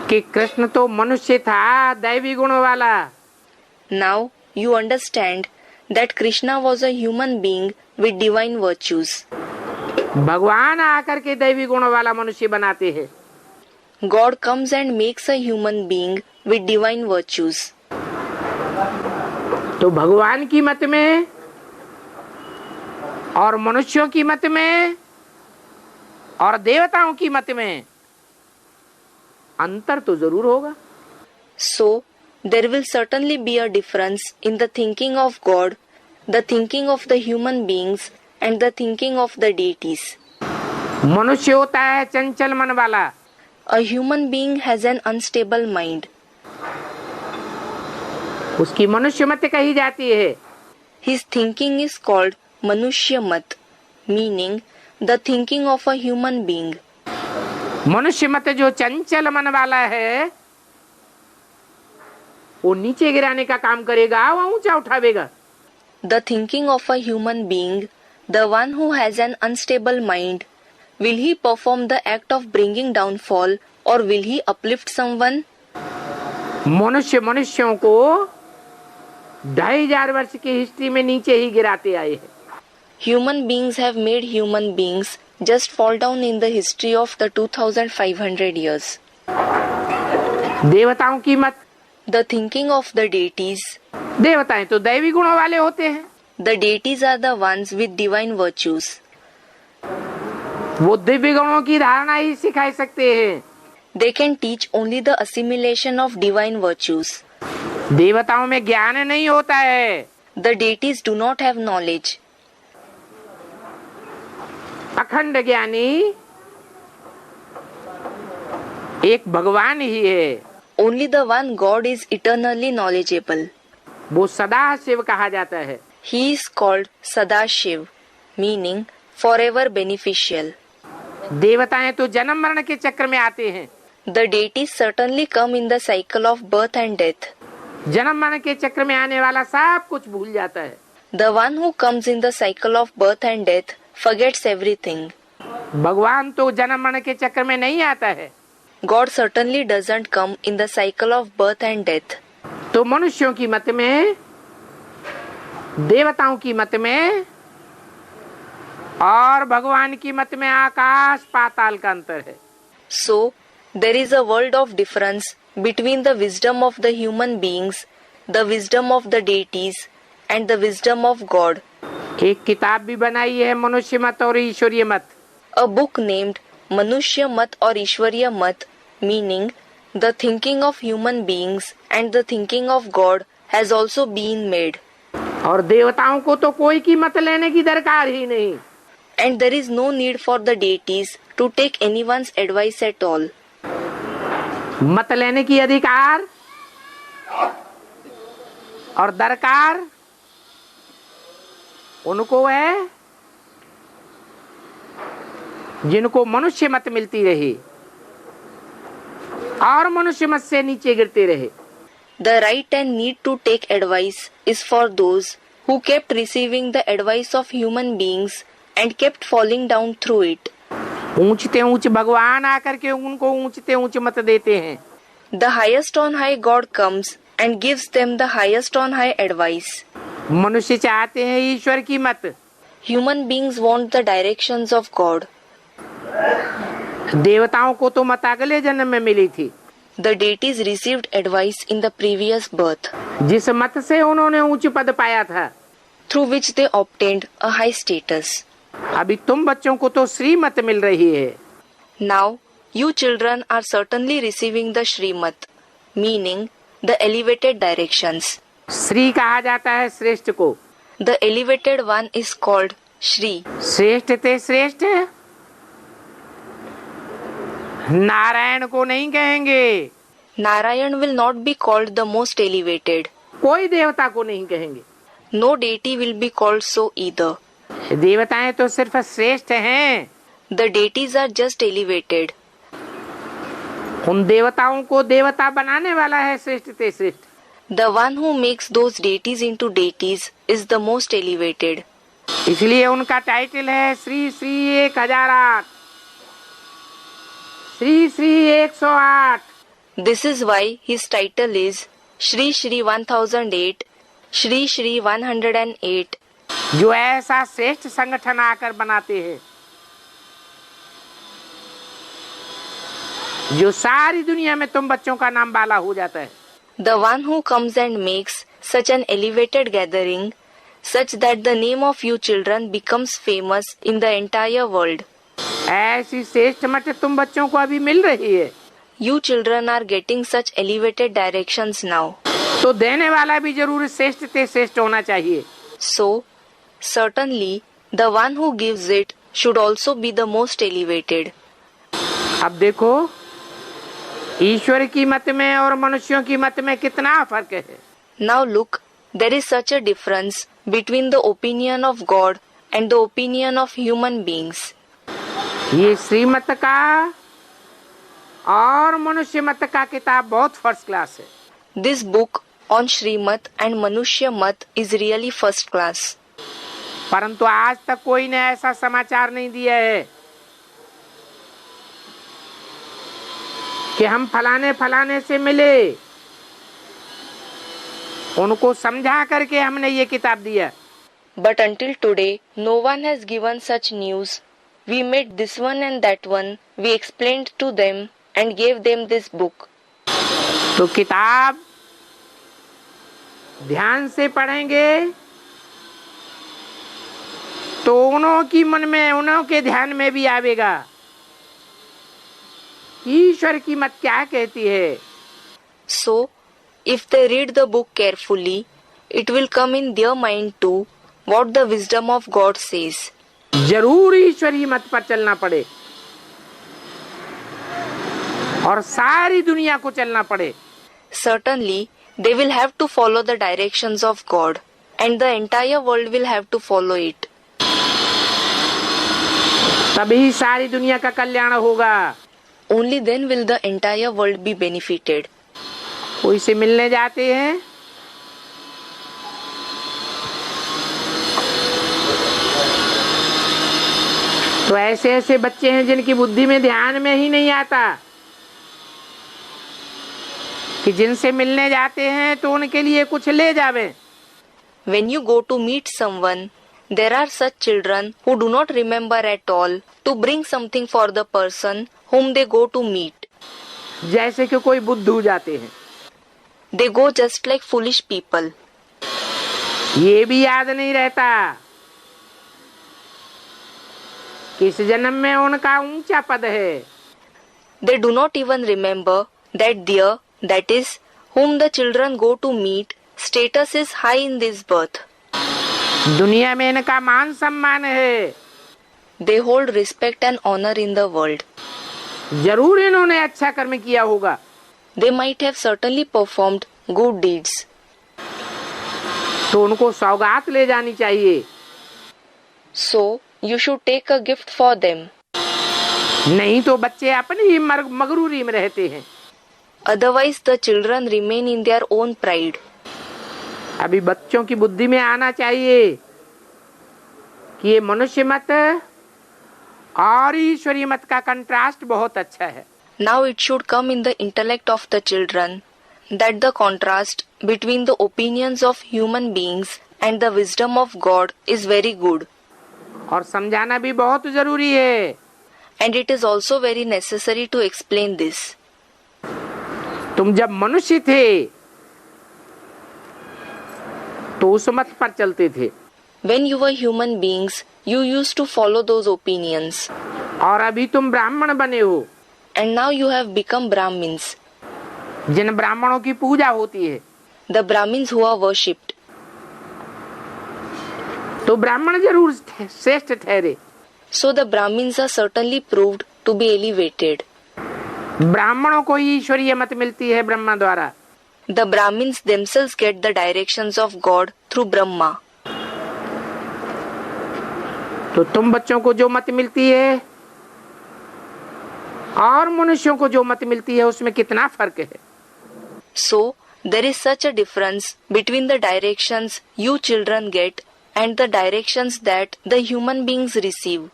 कि कृष्ण तो मनुष्य था दैवी गुणों वाला. Now you understand that Krishna was a human being with divine virtues. भगवान आकर के दैवी गुणों वाला मनुष्य बनाते हैं. God comes and makes a human being with divine virtues. तो भगवान की मत में और मनुष्यों की मत में और देवताओं की मत में अंतर तो जरूर होगा. So, there will certainly be a difference in the thinking of God, the thinking of the human beings, and the thinking of the deities. मनुष्य होता है चंचल मन वाला. A human being has an unstable mind. उसकी मनुष्य मत कही जाती है. His thinking is called Manushya Mat, meaning the thinking of a human being. मनुष्य मत जो चंचल मन वाला है वो नीचे गिराने का काम करेगा, वो ऊंचा उठावेगा. The thinking of a human being, the one who has an unstable mind, will he perform the act of bringing downfall or will he uplift someone? मनुष्य मनुष्यों को 2500 वर्ष की हिस्ट्री में नीचे ही गिराते आए हैं. Human beings have made human beings just fall down in the history of the 2500 years. देवताओं की मत, The thinking of the deities. देवताएं तो दैवी गुणों वाले होते हैं, The deities are the ones with divine virtues. वो दिव्य गुणों की धारणा ही सिखा सकते हैं। They can teach only the assimilation of divine virtues. देवताओं में ज्ञान नहीं होता है। The deities do not have knowledge. अखंड ज्ञानी एक भगवान ही है। Only the one God is eternally knowledgeable. वो सदा शिव कहा जाता है। He is called Sadashiv, meaning forever beneficial. देवताएं तो जन्म मरण के चक्र में आते हैं। The deities certainly come in the cycle of birth and death. जन्म मरण के चक्र में आने वाला सब कुछ भूल जाता है। The one who comes in the cycle of birth and death forgets everything. भगवान तो जन्म मरण के चक्र में नहीं आता है। God certainly doesn't come in the cycle of birth and death. तो मनुष्यों की मत में, देवताओं की मत में और भगवान की मत में आकाश पाताल का अंतर है। So, there is a world of difference between the wisdom of the human beings, the wisdom of the deities, and the wisdom of God. एक किताब भी बनाई है मनुष्य मत और ईश्वरीय मत। A book named Manushya Mat or Ishwariya Mat, meaning the thinking of human beings and the thinking of God, has also been made. और देवताओं को तो कोई की मत लेने की दरकार ही नहीं। And there is no need for the deities to take anyone's advice at all. मत लेने की अधिकार और दरकार उनको है जिनको मनुष्य मत मिलती रही और मनुष्य मत से नीचे गिरते रहे। The right and need to take advice is for those who kept receiving the advice of human beings and kept falling down through it. ऊंचते ऊंच भगवान आकर के उनको ऊंचते ऊंच मत देते हैं। The highest on high God comes and gives them the highest on high advice. मनुष्य चाहते हैं ईश्वर की मत। Human beings want the directions of God. देवताओं को तो मत अगले जन्म में मिली थी। The deities received advice in the previous birth, जिस मत से उन्होंने ऊंच पद पाया था। through which they obtained a high status. अभी तुम बच्चों को तो श्रीमत मिल रही है। Now, you children are certainly receiving the Srimat, meaning the elevated directions. Shri कहा जाता है श्रेष्ठ को। The elevated one is called Shri. श्रेष्ठ ते श्रेष्ठ नारायण को नहीं कहेंगे। Narayan will not be called the most elevated. कोई देवता को नहीं कहेंगे। No deity will be called so either. देवताएं तो सिर्फ श्रेष्ठ हैं। The deities are just elevated. उन देवताओं को देवता बनाने वाला है श्रेष्ठ ते श्रेष्ठ। The one who makes those deities into deities is the most elevated. इसलिए उनका टाइटल है Shri Shri 1008, Shri Shri 108। This is why his title is Shri Shri 1008, Shri Shri 108. जो ऐसा श्रेष्ठ संगठन आकर बनाते हैं, जो सारी दुनिया में तुम बच्चों का नाम बाला हो जाता है। The one who comes and makes such an elevated gathering, such that the name of you children becomes famous in the entire world. ऐसी श्रेष्ठ मत तुम बच्चों को अभी मिल रही है। You children are getting such elevated directions now. तो देने वाला भी जरूर श्रेष्ठ ते श्रेष्ठ होना चाहिए। So, certainly, the one who gives it should also be the most elevated. अब देखो ईश्वर की मत में और मनुष्यों की मत में कितना फर्क है। Now look, there is such a difference between the opinion of God and the opinion of human beings. ये श्रीमत का और मनुष्य मत का किताब बहुत फर्स्ट क्लास है। This book on Srimat and Manushya Mat is really first class. परंतु आज तक कोई ने ऐसा समाचार नहीं दिया है कि हम फलाने फलाने से मिले, उनको समझा करके हमने ये किताब दिया। But until today, no one has given such news. We met this one and that one. We explained to them and gave them this book. तो किताब ध्यान से पढ़ेंगे तो उन्हों की मन में, उन्हों के ध्यान में भी आवेगा ईश्वर की मत क्या कहती है. So, if they read the book carefully, it will come in their mind too what the wisdom of God says. जरूर ईश्वरी मत पर चलना पड़े और सारी दुनिया को चलना पड़े. Certainly, they will have to follow the directions of God, and the entire world will have to follow it. तभी सारी दुनिया का कल्याण होगा. Only then will the entire world be benefited. कोई से मिलने जाते हैं तो ऐसे ऐसे बच्चे हैं जिनकी बुद्धि में ध्यान में ही नहीं आता कि जिनसे मिलने जाते हैं तो उनके लिए कुछ ले जावे. When you go to meet someone, there are such children who do not remember at all to bring something for the person whom they go to meet. जैसे कि कोई बुद्धू जाते हैं. They go just like foolish people. ये भी याद नहीं रहता कि इस जन्म में उनका ऊंचा पद है. They do not even remember that there, that is, whom the children go to meet, status is high in this birth. दुनिया में इनका मान सम्मान है. They hold respect and honor in the world. जरूर इन्होंने अच्छा कर्म किया होगा. They might have certainly performed good deeds. तो उनको सौगात ले जानी चाहिए. So, you should take a gift for them. नहीं तो बच्चे अपनी ही मगरूरी में रहते हैं. Otherwise, the children remain in their own pride. अभी बच्चों की बुद्धि में आना चाहिए कि ये मनुष्य मत और ईश्वरीय मत का कंट्रास्ट बहुत अच्छा है. Now it should come in the intellect of the children that the contrast between the opinions of human beings and the wisdom of God is very good. और समझाना भी बहुत जरूरी है. And it is also very necessary to explain this. तुम जब मनुष्य थे तो उस मत पर चलते थे. When you were human beings, you used to follow those opinions. और अभी तुम ब्राह्मण बने हो. And now you have become Brahmins. जिन ब्राह्मणों की पूजा होती है. The Brahmins who are worshipped. तो ब्राह्मण जरूर श्रेष्ठ ठहरे. So the Brahmins are certainly proved to be elevated. ब्राह्मणों को ईश्वरीय मत मिलती है ब्रह्मा द्वारा. The Brahmins themselves get the directions of God through Brahma. तो तुम बच्चों को जो मत मिलती है और मनुष्यों को जो मत मिलती है उसमें कितना फर्क है. So there is such a difference between the directions you children get and the directions that the human beings receive.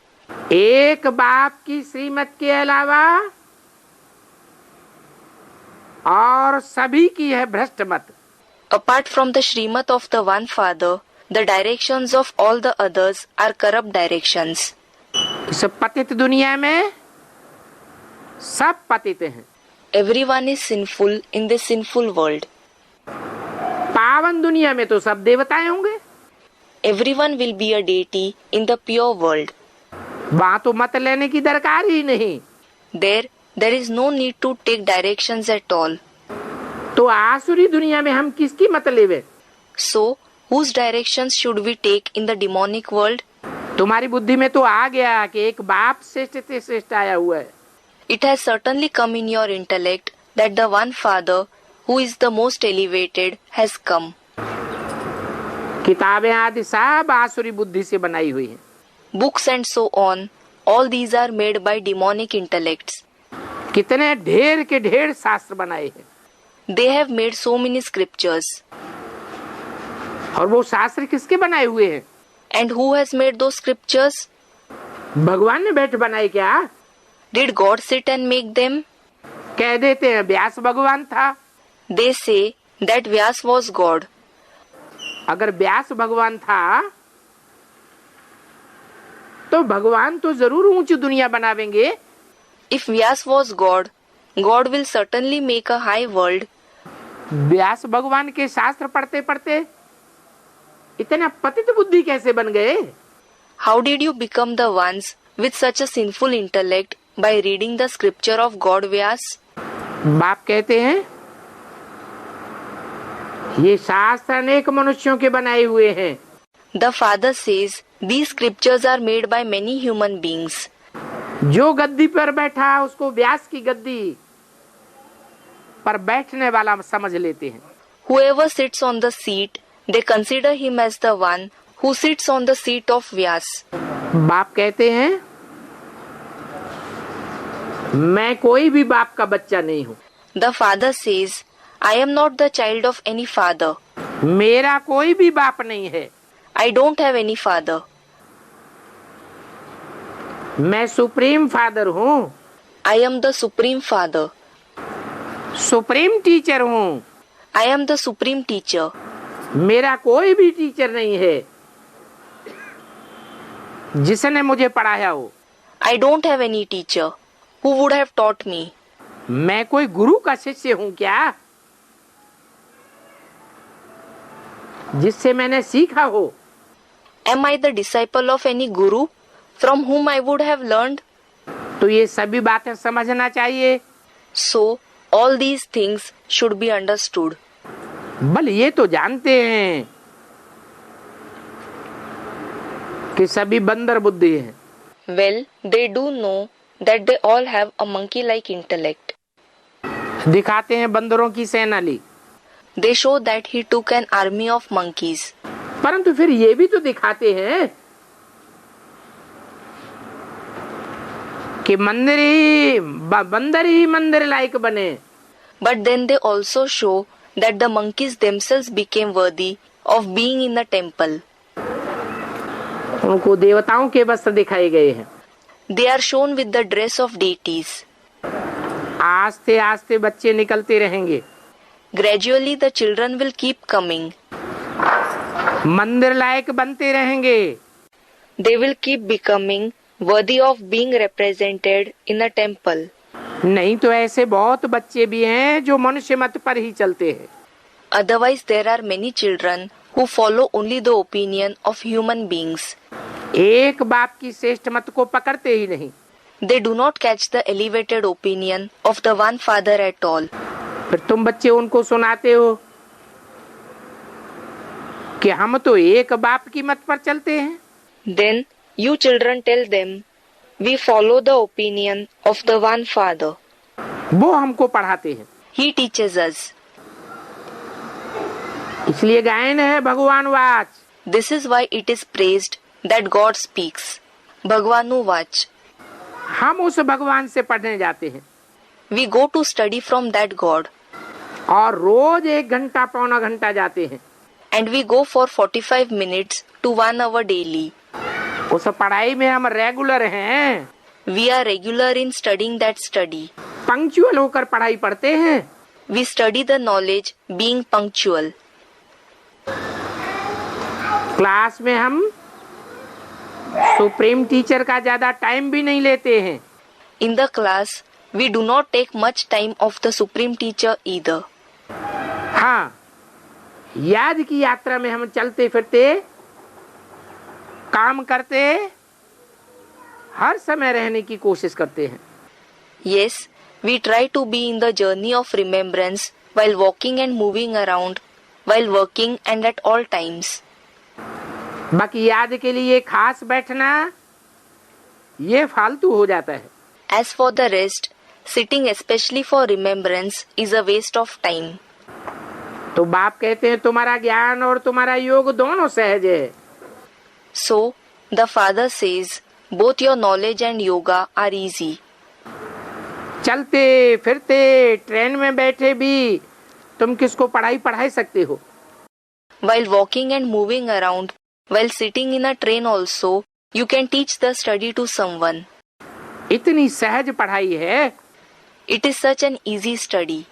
एक बाप की श्रीमत के अलावा और सभी की है भ्रष्ट मत. Apart from the Srimat of the one father, the directions of all the others are corrupt directions. इस पतित दुनिया में सब पतित हैं. Everyone is sinful in this sinful world. पावन दुनिया में तो सब देवताएं होंगे. Everyone will be a deity in the pure world. वहाँ तो मत लेने की दरकार ही नहीं. There is no need to take directions at all. तो आसुरी दुनिया में हम किसकी मत लेवे? So, whose directions should we take in the demonic world? तुम्हारी बुद्धि में तो आ गया कि एक बाप श्रेष्ठ से श्रेष्ठ आया हुआ है. It has certainly come in your intellect that the one father who is the most elevated has come. किताबें आदि सब आसुरी बुद्धि से बनाई हुई हैं. Books and so on, all these are made by demonic intellects. कितने ढेर के ढेर शास्त्र बनाए हैं. They have made so many scriptures. और वो शास्त्र किसके बनाए हुए हैं? And who has made those scriptures? भगवान ने बैठ बनाए क्या? Did God sit and make them? कह देते हैं व्यास भगवान था. They say that Vyas was God. अगर व्यास भगवान था तो भगवान तो जरूर ऊंची दुनिया बनावेंगे. If Vyas was God, God will certainly make a high world व्यास भगवान के शास्त्र पढ़ते पढ़ते इतना पतित बुद्धि कैसे बन गए? How did you become the ones with such a sinful intellect by reading the scripture of God Vyas? बाप कहते हैं ये शास्त्र अनेक मनुष्यों के बनाए हुए हैं। The father says these scriptures are made by many human beings. जो गद्दी पर बैठा उसको व्यास की गद्दी पर बैठने वाला समझ लेते हैं। Whoever sits on the seat, they consider him as the one who sits on the seat of Vyas. बाप कहते हैं मैं कोई भी बाप का बच्चा नहीं हूँ। The father says, I am not the child of any father. मेरा कोई भी बाप नहीं है। I don't have any father. मैं सुप्रीम फादर हूँ। I am the supreme father. Supreme teacher हूँ। I am the supreme teacher. मेरा कोई भी टीचर नहीं है जिसने मुझे पढ़ाया हो। I don't have any teacher who would have taught me. मैं कोई गुरु का शिष्य हूँ क्या जिससे मैंने सीखा हो? Am I the disciple of any guru from whom I would have learned? तो ये सभी बातें समझना चाहिए। So, all these things should be understood. बल ये तो जानते हैं कि सभी बंदर बुद्धि हैं। Well, they do know that they all have a monkey-like intellect. दिखाते हैं बंदरों की सेना ली, They show that he took an army of monkeys. परंतु फिर ये भी तो दिखाते हैं कि बंदर ही मंदिर लायक बने। But then they also show that the monkeys themselves became worthy of being in the temple. उनको देवताओं के वस्त्र दिखाए गए हैं। They are shown with the dress of deities. आस्ते आस्ते बच्चे निकलते रहेंगे। Gradually the children will keep coming. मंदिर लायक बनते रहेंगे। They will keep becoming worthy of being represented in a temple. नहीं तो ऐसे बहुत बच्चे भी हैं जो मनुष्य मत पर ही चलते हैं। Otherwise there are many children who follow only the opinion of human beings. एक बाप की श्रेष्ठ मत को पकड़ते ही नहीं। They do not catch the elevated opinion of the one father at all. फिर तुम बच्चे उनको सुनाते हो कि हम तो एक बाप की मत पर चलते हैं। Then you children tell them, we follow the opinion of the one father. वो हमको पढ़ाते हैं। He teaches us. इसलिए गायन है भगवान watch. This is why it is praised that God speaks. Bhagwanu Vach. हम उस भगवान से पढ़ने जाते हैं We go to study from that God. और रोज 1 घंटा पौना घंटा जाते हैं। And we go for 45 minutes to 1 hour daily. उस पढ़ाई में हम रेगुलर हैं। We are regular in studying that study. Punctual होकर पढ़ाई पढ़ते हैं। We study the knowledge being punctual. Class में हम सुप्रीम टीचर का ज्यादा टाइम भी नहीं लेते हैं। In the class, we do not take much time of the supreme teacher either. हाँ, याद की यात्रा में हम चलते फिरते काम करते हर समय रहने की कोशिश करते हैं। Yes, we try to be in the journey of remembrance while walking and moving around, while working and at all times. बाकी याद के लिए खास बैठना ये फालतू हो जाता है। As for the rest, sitting especially for remembrance is a waste of time. तो बाप कहते हैं तुम्हारा ज्ञान और तुम्हारा योग दोनों सहज है। So, the father says, both your knowledge and yoga are easy. चलते फिरते ट्रेन में बैठे भी तुम किसको पढ़ाई पढ़ाई सकते हो। While walking and moving around, while sitting in a train also, you can teach the study to someone. इतनी सहज पढ़ाई है। It is such an easy study.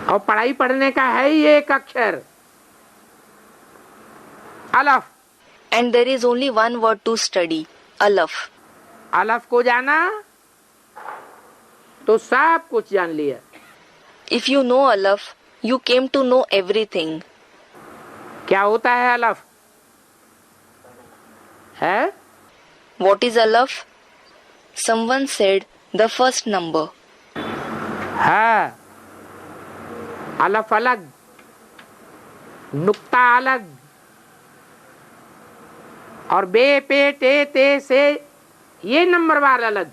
और पढ़ाई पढ़ने का है ही एक अक्षर अलफ। And there is only one word to study, Alaf. अलफ को जाना तो सब कुछ जान लिया। If you know Alaf, you came to know everything. क्या होता है अलफ? है? What is Alaf? Someone said the first number. है अलफ अलग, नुक्ता अलग, और बे पे टे ते से ये नंबरवार अलग.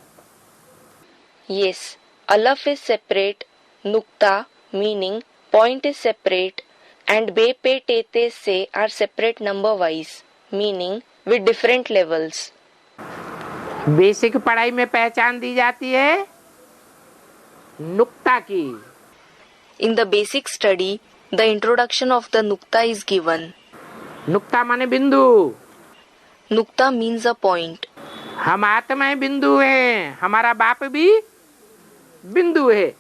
Yes, Alaf is separate, Nukta meaning point is separate, and Be Pe Te Te Se are separate number wise, meaning with different levels. Basic पढ़ाई में पहचान दी जाती है नुक्ता की. In the basic study, the introduction of the Nukta is given. नुक्ता माने बिंदु. Nukta means a point. हम आत्माएं बिंदु हैं, हमारा बाप भी बिंदु है.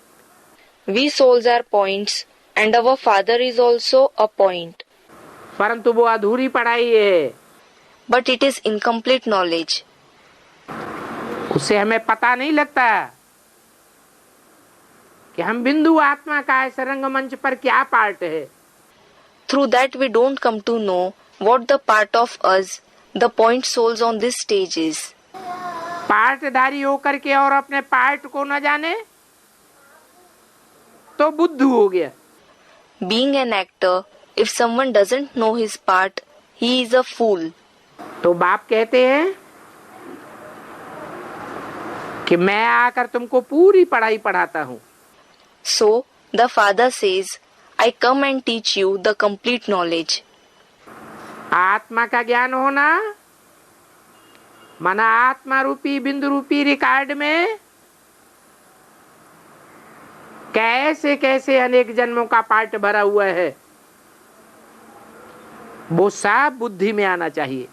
We souls are points, and our father is also a point. परंतु वो अधूरी पढ़ाई है. But it is incomplete knowledge. उससे हमें पता नहीं लगता कि हम बिंदु आत्मा का इस रंगमंच पर क्या पार्ट है. Through that we don't come to know what the part of us, the point souls on this stage is. पार्टधारी होकर के और अपने पार्ट को न जाने तो बुद्धू हो गया. Being an actor, if someone doesn't know his part, he is a fool. तो बाप कहते हैं कि मैं आकर तुमको पूरी पढ़ाई पढ़ाता हूं. So, the father says, I come and teach you the complete knowledge. आत्मा का ज्ञान होना माना आत्मा रूपी बिंदु रूपी रिकॉर्ड में कैसे कैसे अनेक जन्मों का पार्ट भरा हुआ है, वो सब बुद्धि में आना चाहिए.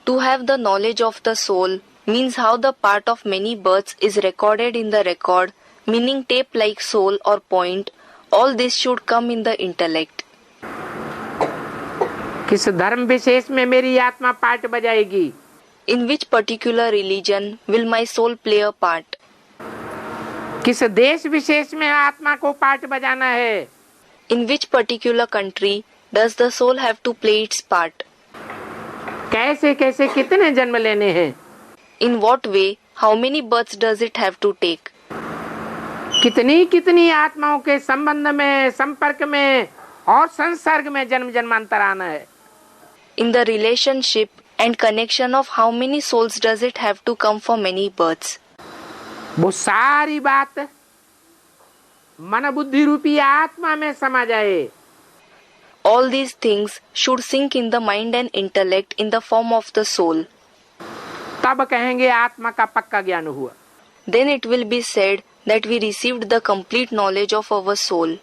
To have the knowledge of the soul means how the part of many births is recorded in the record, meaning tape like soul or point. All this should come in the intellect. किस धर्म विशेष में मेरी आत्मा part बजाएगी? In which particular religion will my soul play a part? किस देश विशेष में आत्मा को पार्ट बजाना है? In which particular country does the soul have to play its part? कैसे कैसे कितने जन्म लेने हैं? In what way, how many births does it have to take? कितनी कितनी आत्माओं के संबंध में, संपर्क में और संसर्ग में जन्म जन्मांतर आना है. In the relationship and connection of how many souls does it have to come for many births? वो सारी बात मन बुद्धि रूपी आत्मा में समा जाए. All these things should sink in the mind and intellect in the form of the soul. तब कहेंगे आत्मा का पक्का ज्ञान हुआ. Then it will be said that we received the complete knowledge of our soul.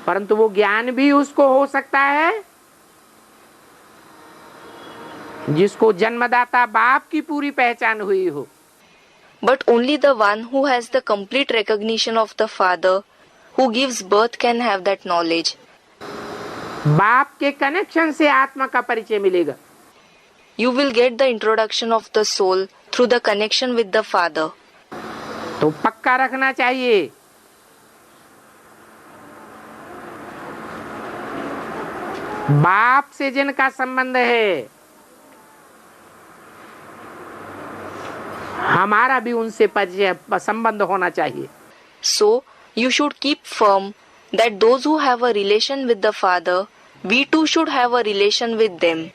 परंतु वो ज्ञान भी उसको हो सकता है जिसको जन्मदाता बाप की पूरी पहचान हुई हो. But only the one who has the complete recognition of the father who gives birth can have that knowledge. बाप के कनेक्शन से आत्मा का परिचय मिलेगा. You will get the introduction of the soul through the connection with the father. तो पक्का रखना चाहिए. बाप से जिनका संबंध है हमारा भी उनसे परिचय संबंध होना चाहिए. So, you should keep firm that those who have a relation with the father, we too should have a relation with them.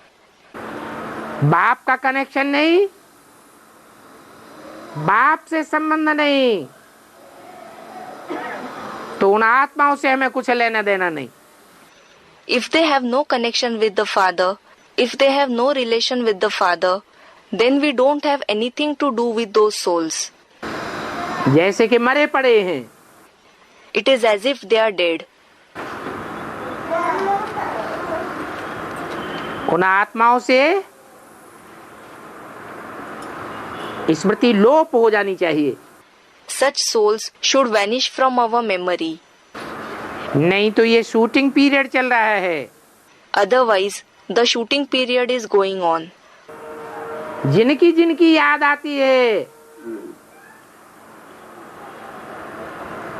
बाप का कनेक्शन नहीं, बाप से संबंध नहीं, तो उन आत्माओं से हमें कुछ लेना देना नहीं. If they have no connection with the father, if they have no relation with the father, then we don't have anything to do with those souls. जैसे कि मरे पड़े हैं. It is as if they are dead. उन आत्माओं से स्मृति लोप हो जानी चाहिए. Such souls should vanish from our memory. नहीं तो ये शूटिंग पीरियड चल रहा है. Otherwise, the shooting period is going on. जिनकी जिनकी याद आती है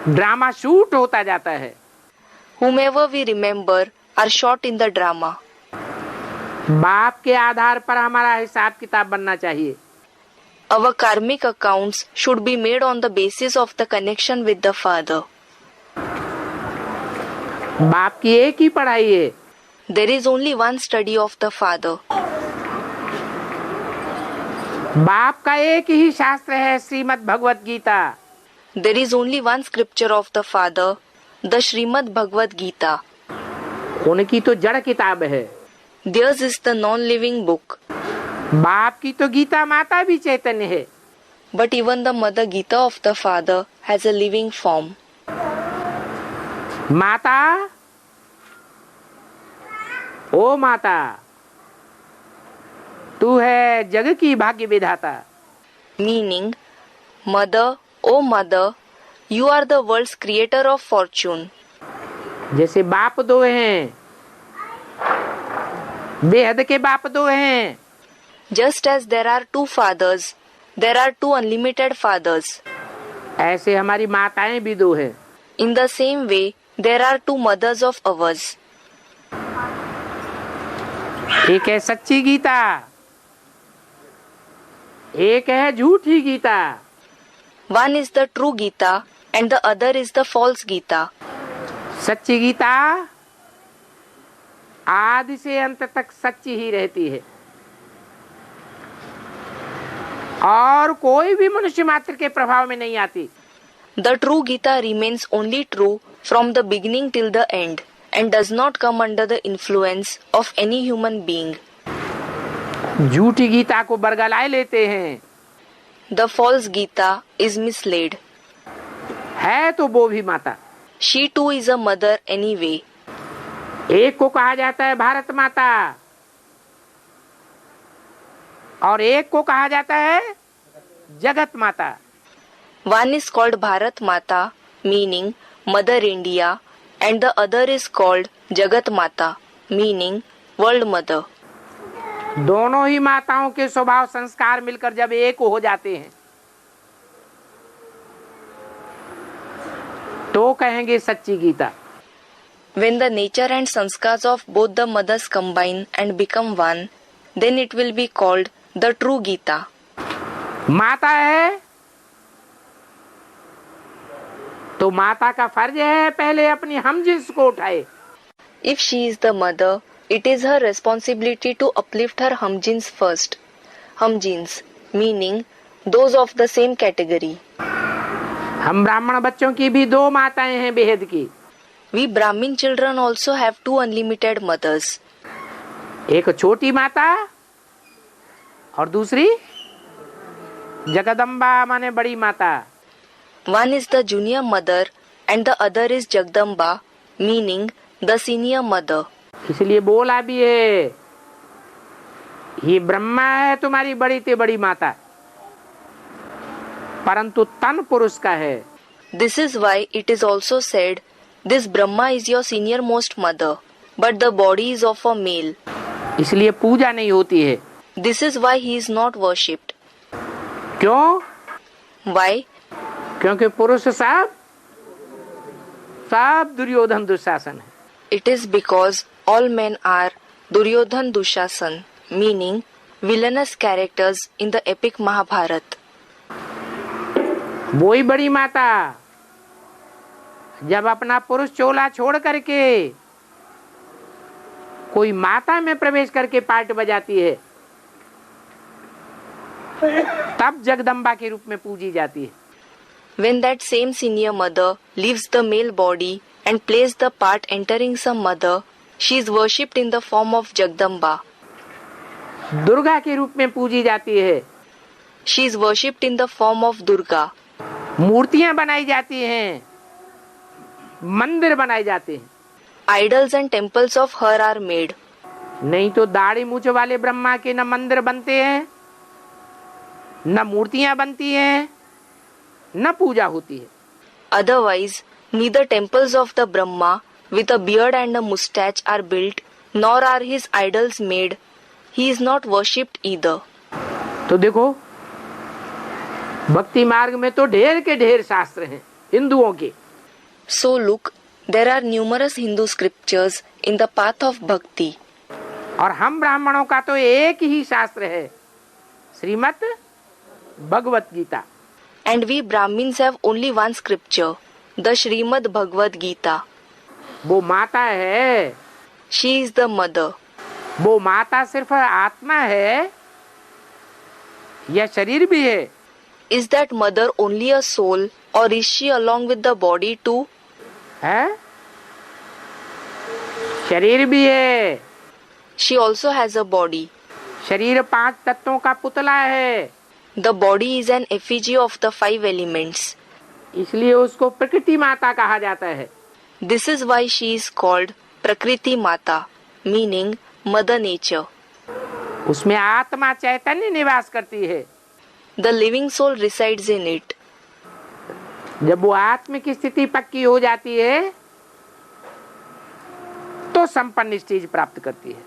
ड्रामा शूट होता जाता है। Whomever we remember are shot in the drama. बाप के आधार पर हमारा हिसाब किताब बनना चाहिए। Our karmic accounts should be made on the basis of the connection with the father. बाप की एक ही पढ़ाई है। There is only one study of the father. बाप का एक ही शास्त्र है, Shrimad Bhagavad Gita. There is only one scripture of the father, the Srimad Bhagavad Gita. उनकी तो जड़ किताब है। Theirs is the non-living book. बाप की तो गीता माता भी चैतन्य है। But even the Mother Gita of the father has a living form. माता, ओ माता, तू है जग की भाग्य विधाता। Meaning, Mother, O Mother, you are the world's creator of fortune. जैसे बाप दो हैं, बेहद के बाप दो हैं, Just as there are two fathers, there are two unlimited fathers. ऐसे हमारी माताएं भी दो हैं। In the same way, there are two mothers of ours. एक है सच्ची गीता, एक है झूठी Gita. One is the true Gita and the other is the false Gita. सच्ची गीता आदि से अंत तक सच्ची ही रहती है और कोई भी मनुष्य मात्र के प्रभाव में नहीं आती। The true Gita remains only true from the beginning till the end and does not come under the influence of any human being. झूठी गीता को बरगलाए लेते हैं। The false Gita is misled. है तो वो भी माता। She too is a mother anyway. एक को कहा जाता है भारत माता और एक को कहा जाता है जगत माता। One is called Bharat Mata, meaning Mother India, and the other is called Jagat Mata, meaning World Mother. दोनों ही माताओं के स्वभाव संस्कार मिलकर जब एक हो जाते हैं तो कहेंगे सच्ची Gita. When the nature and sanskars of both the mothers combine and become one, then it will be called the true Gita. माता है तो माता का फर्ज है पहले अपनी हमजिन्स को उठाए। If she is the mother, it is her responsibility to uplift her humjins first. Humjins, meaning those of the same category. हम ब्राह्मण बच्चों की भी दो माताएं हैं बेहद की। We Brahmin children also have two unlimited mothers. एक छोटी माता और दूसरी जगदम्बा माने बड़ी माता। One is the junior mother and the other is Jagdamba, meaning the senior mother. इसलिए बोला भी है ये ब्रह्मा है तुम्हारी बड़ी ते बड़ी माता परंतु तन पुरुष का है। This is why it is also said, this Brahma is your senior most mother, but the body is of a male. इसलिए पूजा नहीं होती है। This is why he is not worshipped. क्यों? Why? क्योंकि पुरुष सब दुर्योधन दुशासन है। It is because all men are Duryodhan Dushasan, meaning villainous characters in the epic Mahabharata. वही बड़ी माता जब अपना पुरुष चोला छोड़ करके कोई माता में प्रवेश करके पार्ट बजाती है तब जगदम्बा के रूप में पूजी जाती है। When that same senior mother leaves the male body and plays the part entering some mother, she is worshipped in the form of Jagdamba. Durga के रूप में पूजी जाती है। She is worshipped in the form of Durga. मूर्तियां बनाई जाती हैं, मंदिर बनाए जाते हैं। Idols and temples of her are made. नहीं तो दाढ़ी मूछ वाले ब्रह्मा के न मंदिर बनते हैं, न मूर्तियां बनती हैं, न पूजा होती है। Otherwise, neither temples of the Brahma with a beard and a moustache are built, nor are his idols made. He is not worshipped either. तो देखो भक्ति मार्ग में तो ढेर के ढेर शास्त्र हैं हिंदुओं के। So look, there are numerous Hindu scriptures in the path of bhakti. और हम ब्राह्मणों का तो एक ही शास्त्र है, Shrimad Bhagavad Gita. And we Brahmins have only one scripture, the Srimad Bhagavad Gita. वो माता है, She is the mother. वो माता सिर्फ आत्मा है या शरीर भी है? Is that mother only a soul or is she along with the body too? है, शरीर भी है। She also has a body. शरीर 5 तत्वों का पुतला है, The body is an effigy of the 5 elements. इसलिए उसको प्रकृति माता कहा जाता है। This is why she is called Prakriti Mata, meaning Mother Nature. उसमें आत्मा चैतन्य निवास करती है। The living soul resides in it. जब वो आत्म की स्थिति पक्की हो जाती है तो संपन्न स्टेज प्राप्त करती है।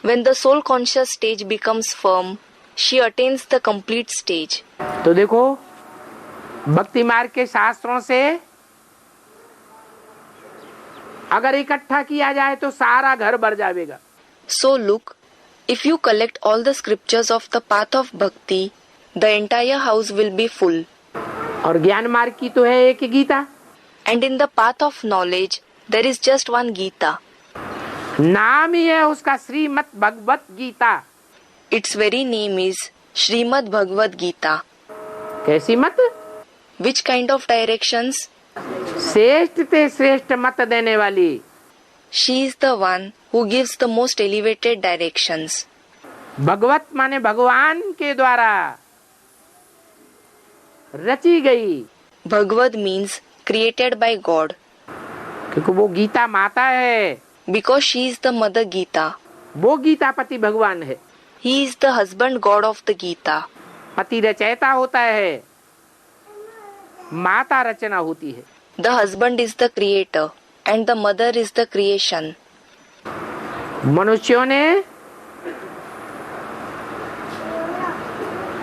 When the soul conscious stage becomes firm, she attains the complete stage. तो देखो, भक्ति मार्ग के शास्त्रों से अगर इकट्ठा किया जाए तो सारा घर भर जाएगा। So look, if you collect all the scriptures of the path of bhakti, the entire house will be full. और ज्ञान मार्ग की तो है एक Gita. And in the path of knowledge, there is just one Gita. नाम ही है उसका Shrimad Bhagavad Gita. Its very name is Srimad Bhagavad Gita. कैसी मत? Which kind of directions? श्रेष्ठ ते श्रेष्ठ मत देने वाली। She is the one who gives the most elevated directions. भगवत माने भगवान के द्वारा रची गई। Bhagavad means created by God. क्योंकि वो गीता माता है, Because she is the Mother Gita. वो गीतापति भगवान है। He is the husband God of the Gita. पति रचयिता होता है, माता रचना होती है। The husband is the creator and the mother is the creation. मनुष्यों ने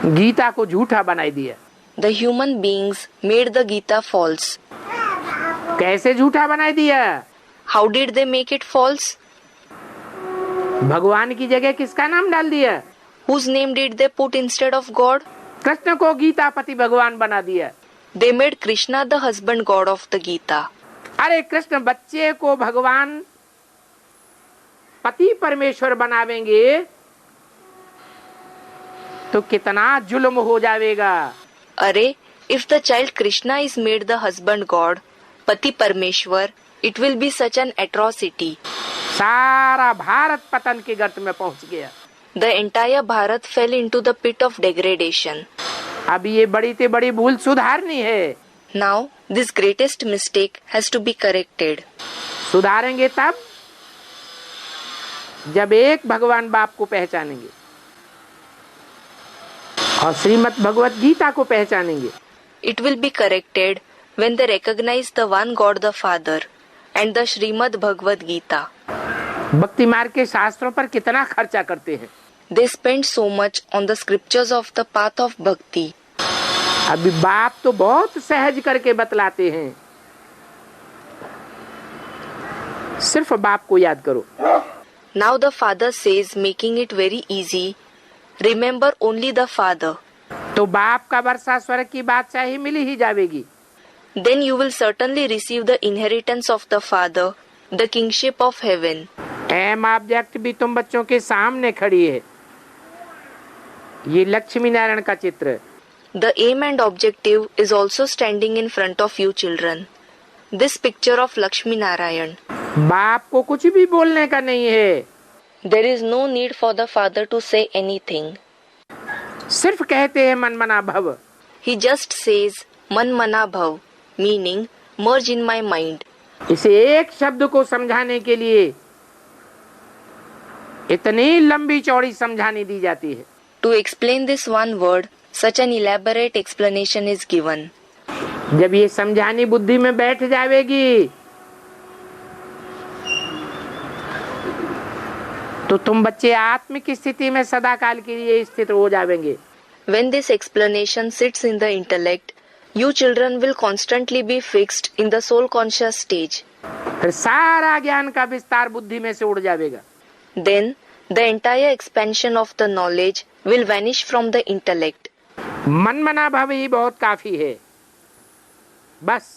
गीता को झूठा बनाई दिया। The human beings made the Gita false. कैसे झूठा बनाई दिया? How did they make it false? भगवान की जगह किसका नाम डाल दिया? Whose name did they put instead of God? Krishna को गीतापति भगवान बना दिया। They made Krishna the husband God of the Gita. अरे कृष्ण बच्चे को भगवान पति परमेश्वर बनावेंगे तो कितना जुल्म हो जाएगा। Array, if the child Krishna is made the husband God, Pati Parmeshwar, it will be such an atrocity. सारा भारत पतन के गर्त में पहुंच गया। The entire Bharat fell into the pit of degradation. अब ये बड़ी से बड़ी भूल सुधारनी है। Now, this greatest mistake has to be corrected. सुधारेंगे तब जब एक भगवान बाप को पहचानेंगे और श्रीमद् भगवत गीता को पहचानेंगे। It will be corrected when they recognize the one God the Father and the Srimad Bhagavad Gita. भक्ति मार्ग के शास्त्रों पर कितना खर्चा करते हैं। They spend so much on the scriptures of the path of bhakti. अभी बाप तो बहुत सहज करके बतलाते हैं, सिर्फ बाप को याद करो। Now the Father says, making it very easy, remember only the Father. तो बाप का वर्षा स्वर्ग की बादशाही मिली ही जाएगी। Then you will certainly receive the inheritance of the Father, the kingship of heaven. Aim object भी तुम बच्चों के सामने खड़ी है। ये लक्ष्मी नारायण का चित्र। The aim and objective is also standing in front of you children. This picture of Lakshmi Narayan. बाप को कुछ भी बोलने का नहीं है। There is no need for the Father to say anything. सिर्फ कहते हैं मन मना भव। He just says Man Mana Bhav, meaning merge in my mind. इसे एक शब्द को समझाने के लिए इतनी लंबी चौड़ी समझानी दी जाती है। To explain this one word, such an elaborate explanation is given. जब ये समझानी बुद्धि में बैठ जाएगी तो तुम बच्चे आत्म की स्थिति में सदा काल के लिए स्थित हो जाएंगे। When this explanation sits in the intellect, You children will constantly be fixed in the soul conscious stage. फिर सारा ज्ञान का विस्तार बुद्धि में से उड़ जाएगा. Then the entire expansion of the knowledge will vanish from the intellect. मन मना भव ही बहुत काफी है. बस.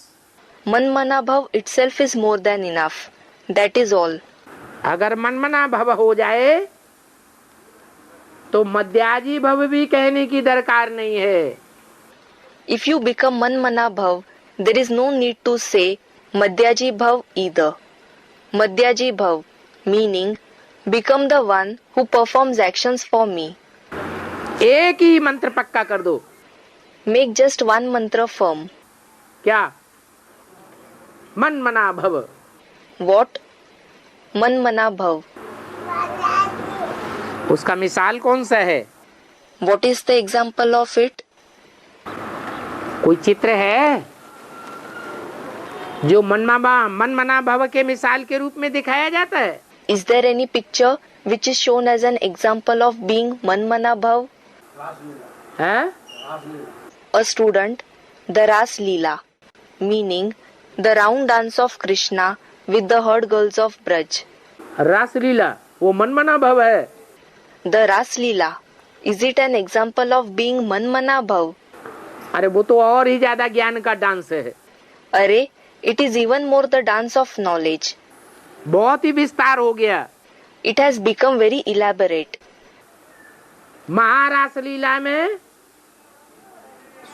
मन मना भव itself is more than enough. That is all. अगर मन मना भव हो जाए तो मध्याजी भव भी कहने की दरकार नहीं है. If you become man mana bhav, there is no need to say madhyaji bhav either. Madhyaji bhav, meaning become the one who performs actions for me. एक ही मंत्र पक्का कर दो. Make just one mantra firm. क्या? मन मना भव. What? मन मना भव. उसका मिसाल कौन सा है? What is the example of it? कोई चित्र है जो मन मना भव के मिसाल के रूप में दिखाया जाता है? Is there any picture which is shown as an example of being man mana bhav? है? A student, the Ras Leela, meaning the round dance of Krishna with the herd girls of Braj. रास लीला वो मन मना भव है. The Ras Leela, is it an example of being man mana bhav? अरे वो तो और ही ज्यादा ज्ञान का डांस है. अरे, it is even more the dance of knowledge. बहुत ही विस्तार हो गया. It has become very elaborate. महारास लीला में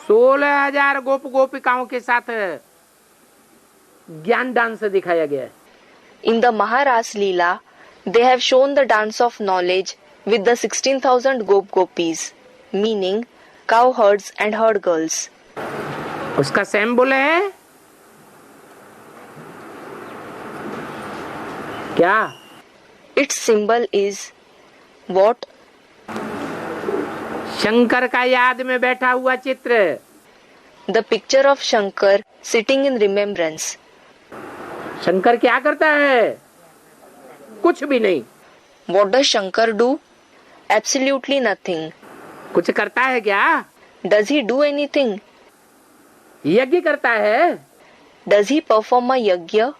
16,000 गोप गोपिकाओं के साथ ज्ञान डांस दिखाया गया है. In the Maharas Leela, they have shown the dance of knowledge with the 16,000 gopis, meaning cow herds and herd girls. उसका सिंबल है क्या? Its symbol is what? Shankar का याद में बैठा हुआ चित्र. The picture of Shankar sitting in remembrance. Shankar क्या करता है? कुछ भी नहीं. What does Shankar do? Absolutely nothing. कुछ करता है क्या? Does he do anything? यज्ञ करता है. Does he perform a yajna?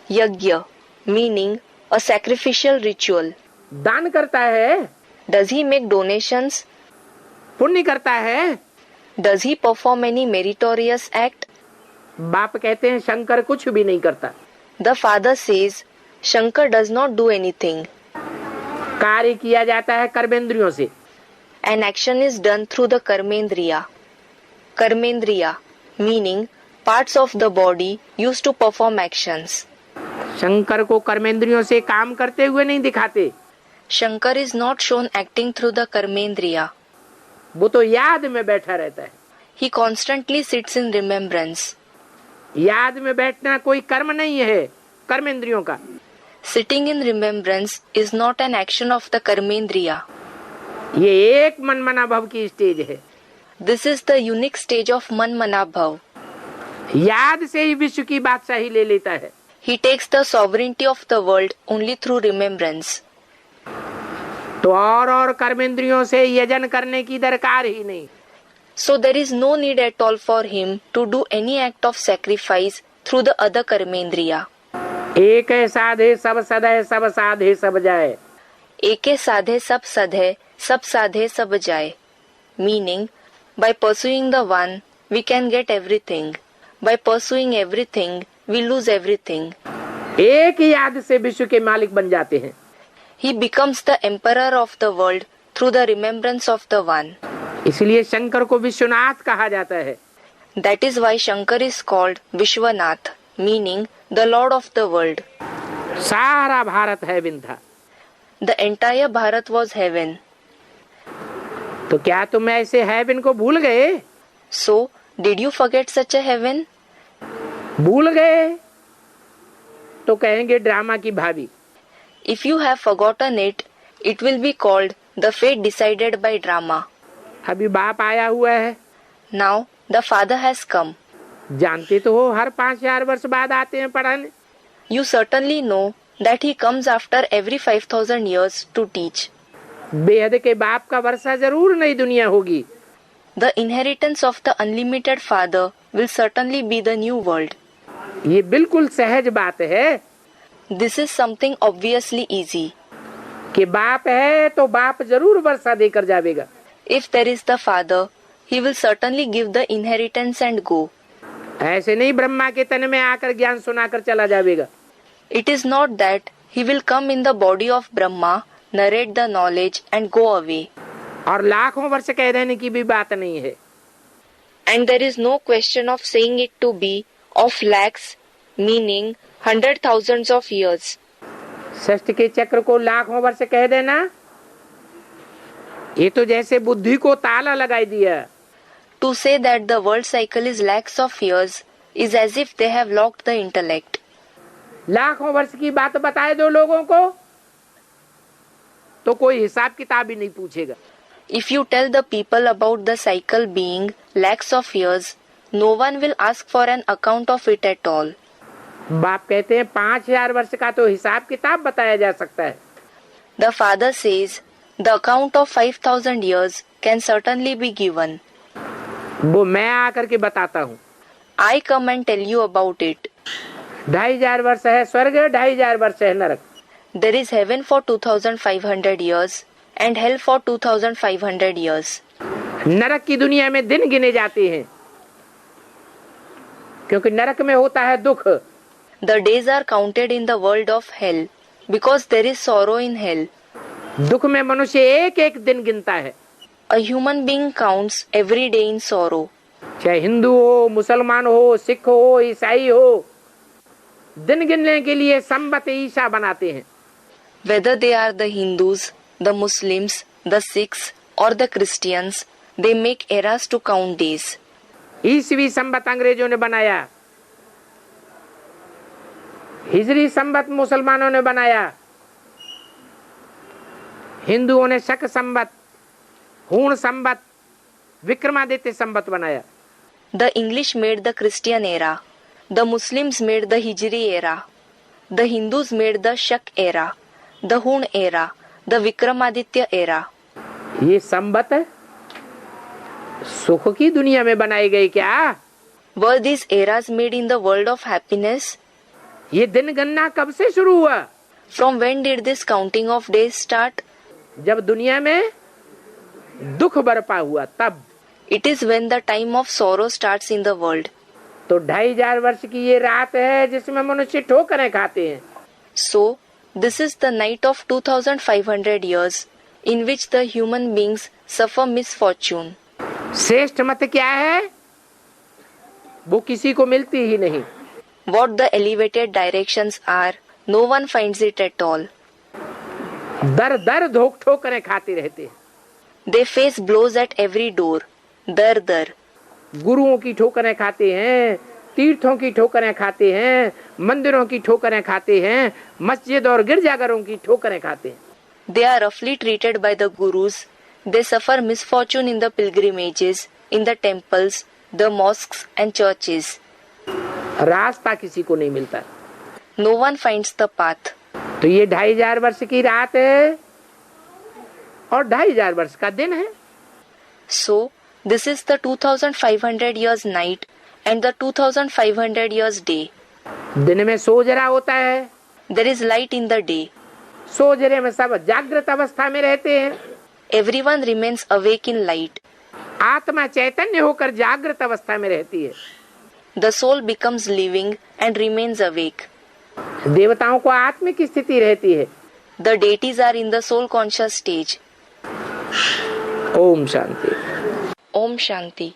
Yajna, meaning a sacrificial ritual. दान करता है. Does he make donations? पुण्य करता है. Does he perform any meritorious act? बाप कहते हैं शंकर कुछ भी नहीं करता. The father says Shankar does not do anything. कार्य किया जाता है कर्मेंद्रियों से. An action is done through the karmendriya. Karmendriya, meaning parts of the body used to perform actions. Shankar को कर्मेंद्रियों से काम करते हुए नहीं दिखाते. Shankar is not shown acting through the karmendriya. वो तो याद में बैठा रहता है. He constantly sits in remembrance. याद में बैठना कोई कर्म नहीं है कर्मेंद्रियों का. Sitting in remembrance is not an action of the karmendriya. ये एक मन मना भव की स्टेज है. This is the unique stage of man mana bhav. याद से ही विश्व की बादशाही ले लेता है. He takes the sovereignty of the world only through remembrance. तो और कर्मेंद्रियों से यजन करने की दरकार ही नहीं. So there is no need at all for him to do any act of sacrifice through the other karmendriya. एक है साधे सब सदय सब साधे सब जाए. एके साधे सब साधे सब जाए. Meaning, by pursuing the one, we can get everything. By pursuing everything, we lose everything. एक ही याद से विश्व के मालिक बन जाते हैं. He becomes the emperor of the world through the remembrance of the one. इसलिए शंकर को विश्वनाथ कहा जाता है. That is why Shankar is called Vishwanath, meaning the Lord of the world. सारा भारत है Vindhya. The entire Bharat was heaven. तो क्या तुम ऐसे हेवन को भूल गए? So, did you forget such a heaven? भूल गए तो कहेंगे ड्रामा की भाभी. If you have forgotten it, it will be called the fate decided by drama. अभी बाप आया हुआ है. Now, the father has come. जानते तो हो हर 5,000 वर्ष बाद आते हैं पढ़ाने. You certainly know that he comes after every 5,000 years to teach. बेहद के बाप का वर्षा जरूर नई दुनिया होगी. The inheritance of the unlimited Father will certainly be the new world. ये बिल्कुल सहज बात है This is something obviously easy. कि बाप है तो बाप जरूर वर्षा देकर जाएगा। If there is the Father, he will certainly give the inheritance and go. ऐसे नहीं ब्रह्मा के तन में आकर ज्ञान सुनाकर चला जाएगा। It is not that he will come in the body of Brahma, narrate the knowledge and go away. और लाखों वर्ष कह देने की भी बात नहीं है। And there is no question of saying it to be of lakhs, meaning 100,000s of years. षष्ठ के चक्र को लाखों वर्ष कह देना, ये तो जैसे बुद्धि को ताला लगाई दिया। To say that the world cycle is lakhs of years is as if they have locked the intellect. लाखों वर्ष की बात बताए दो लोगों को तो कोई हिसाब किताब ही नहीं पूछेगा। If you tell the people about the cycle being lakhs of years, no one will ask for an account of it at all. बाप कहते हैं 5000 वर्ष का तो हिसाब किताब बताया जा सकता है। The Father says the account of 5,000 years can certainly be given. वो मैं आकर के बताता हूँ। I come and tell you about it. 2500 वर्ष है स्वर्ग, 2500 वर्ष है नरक। There is heaven for 2,500 years and hell for 2,500 years. नरक की दुनिया में दिन गिने जाते हैं क्योंकि नरक में होता है दुख। The days are counted in the world of hell because there is sorrow in hell. दुख में मनुष्य एक एक दिन गिनता है। A human being counts every day in sorrow. चाहे हिंदू हो, मुसलमान हो, सिख हो, ईसाई हो, दिन गिनने के लिए संबत ईसा बनाते हैं। Whether they are the Hindus, the Muslims, the Sikhs or the Christians, they make eras to count days. ईसवी संबत अंग्रेजों ने बनाया, हिजरी संबत मुसलमानों ने बनाया, हिंदुओं ने शक संबत, हूण संबत, विक्रमादित्य संबत बनाया। The English made the Christian era. The Muslims made the Hijri era. The Hindus made the Shak era. The Hun era. The Vikramaditya era. ये संबत सुख की दुनिया में बनाई गई क्या? Were these eras made in the world of happiness? ये दिन गणना कब से शुरू हुआ? From when did this counting of days start? जब दुनिया में दुख बरपा हुआ तब। It is when the time of sorrow starts in the world. तो 2500 वर्ष की ये रात है जिसमें मनुष्य ठोकरें खाते हैं। So, this is the night of 2,500 years in which the human beings suffer misfortune. श्रेष्ठ मत क्या है? वो किसी को मिलती ही नहीं। What the elevated directions are, no one finds it at all. दर दर ठोकरें खाते रहते हैं। They face blows at every door. दर दर। गुरुओं की ठोकरें खाते हैं, तीर्थों की ठोकरें खाते हैं, मंदिरों की ठोकरें खाते हैं, मस्जिद और गिरजाघरों की ठोकरें खाते हैं। They are roughly treated by the gurus. They suffer misfortune in the pilgrimages, in the temples, the mosques and churches. रास्ता किसी को नहीं मिलता। No one finds the path. तो ये 2500 वर्ष की रात है और 2500 वर्ष का दिन है। So, this is the 2,500 years night and the 2,500 years day. दिन में सोजरा होता है। There is light in the day. सोजरे में सब जागृत अवस्था में रहते हैं। Everyone remains awake in light. आत्मा चैतन्य होकर जागृत अवस्था में रहती है। The soul becomes living and remains awake. देवताओं को आत्मिक स्थिति रहती है। The deities are in the soul conscious stage. Om Shanti. Om Shanti.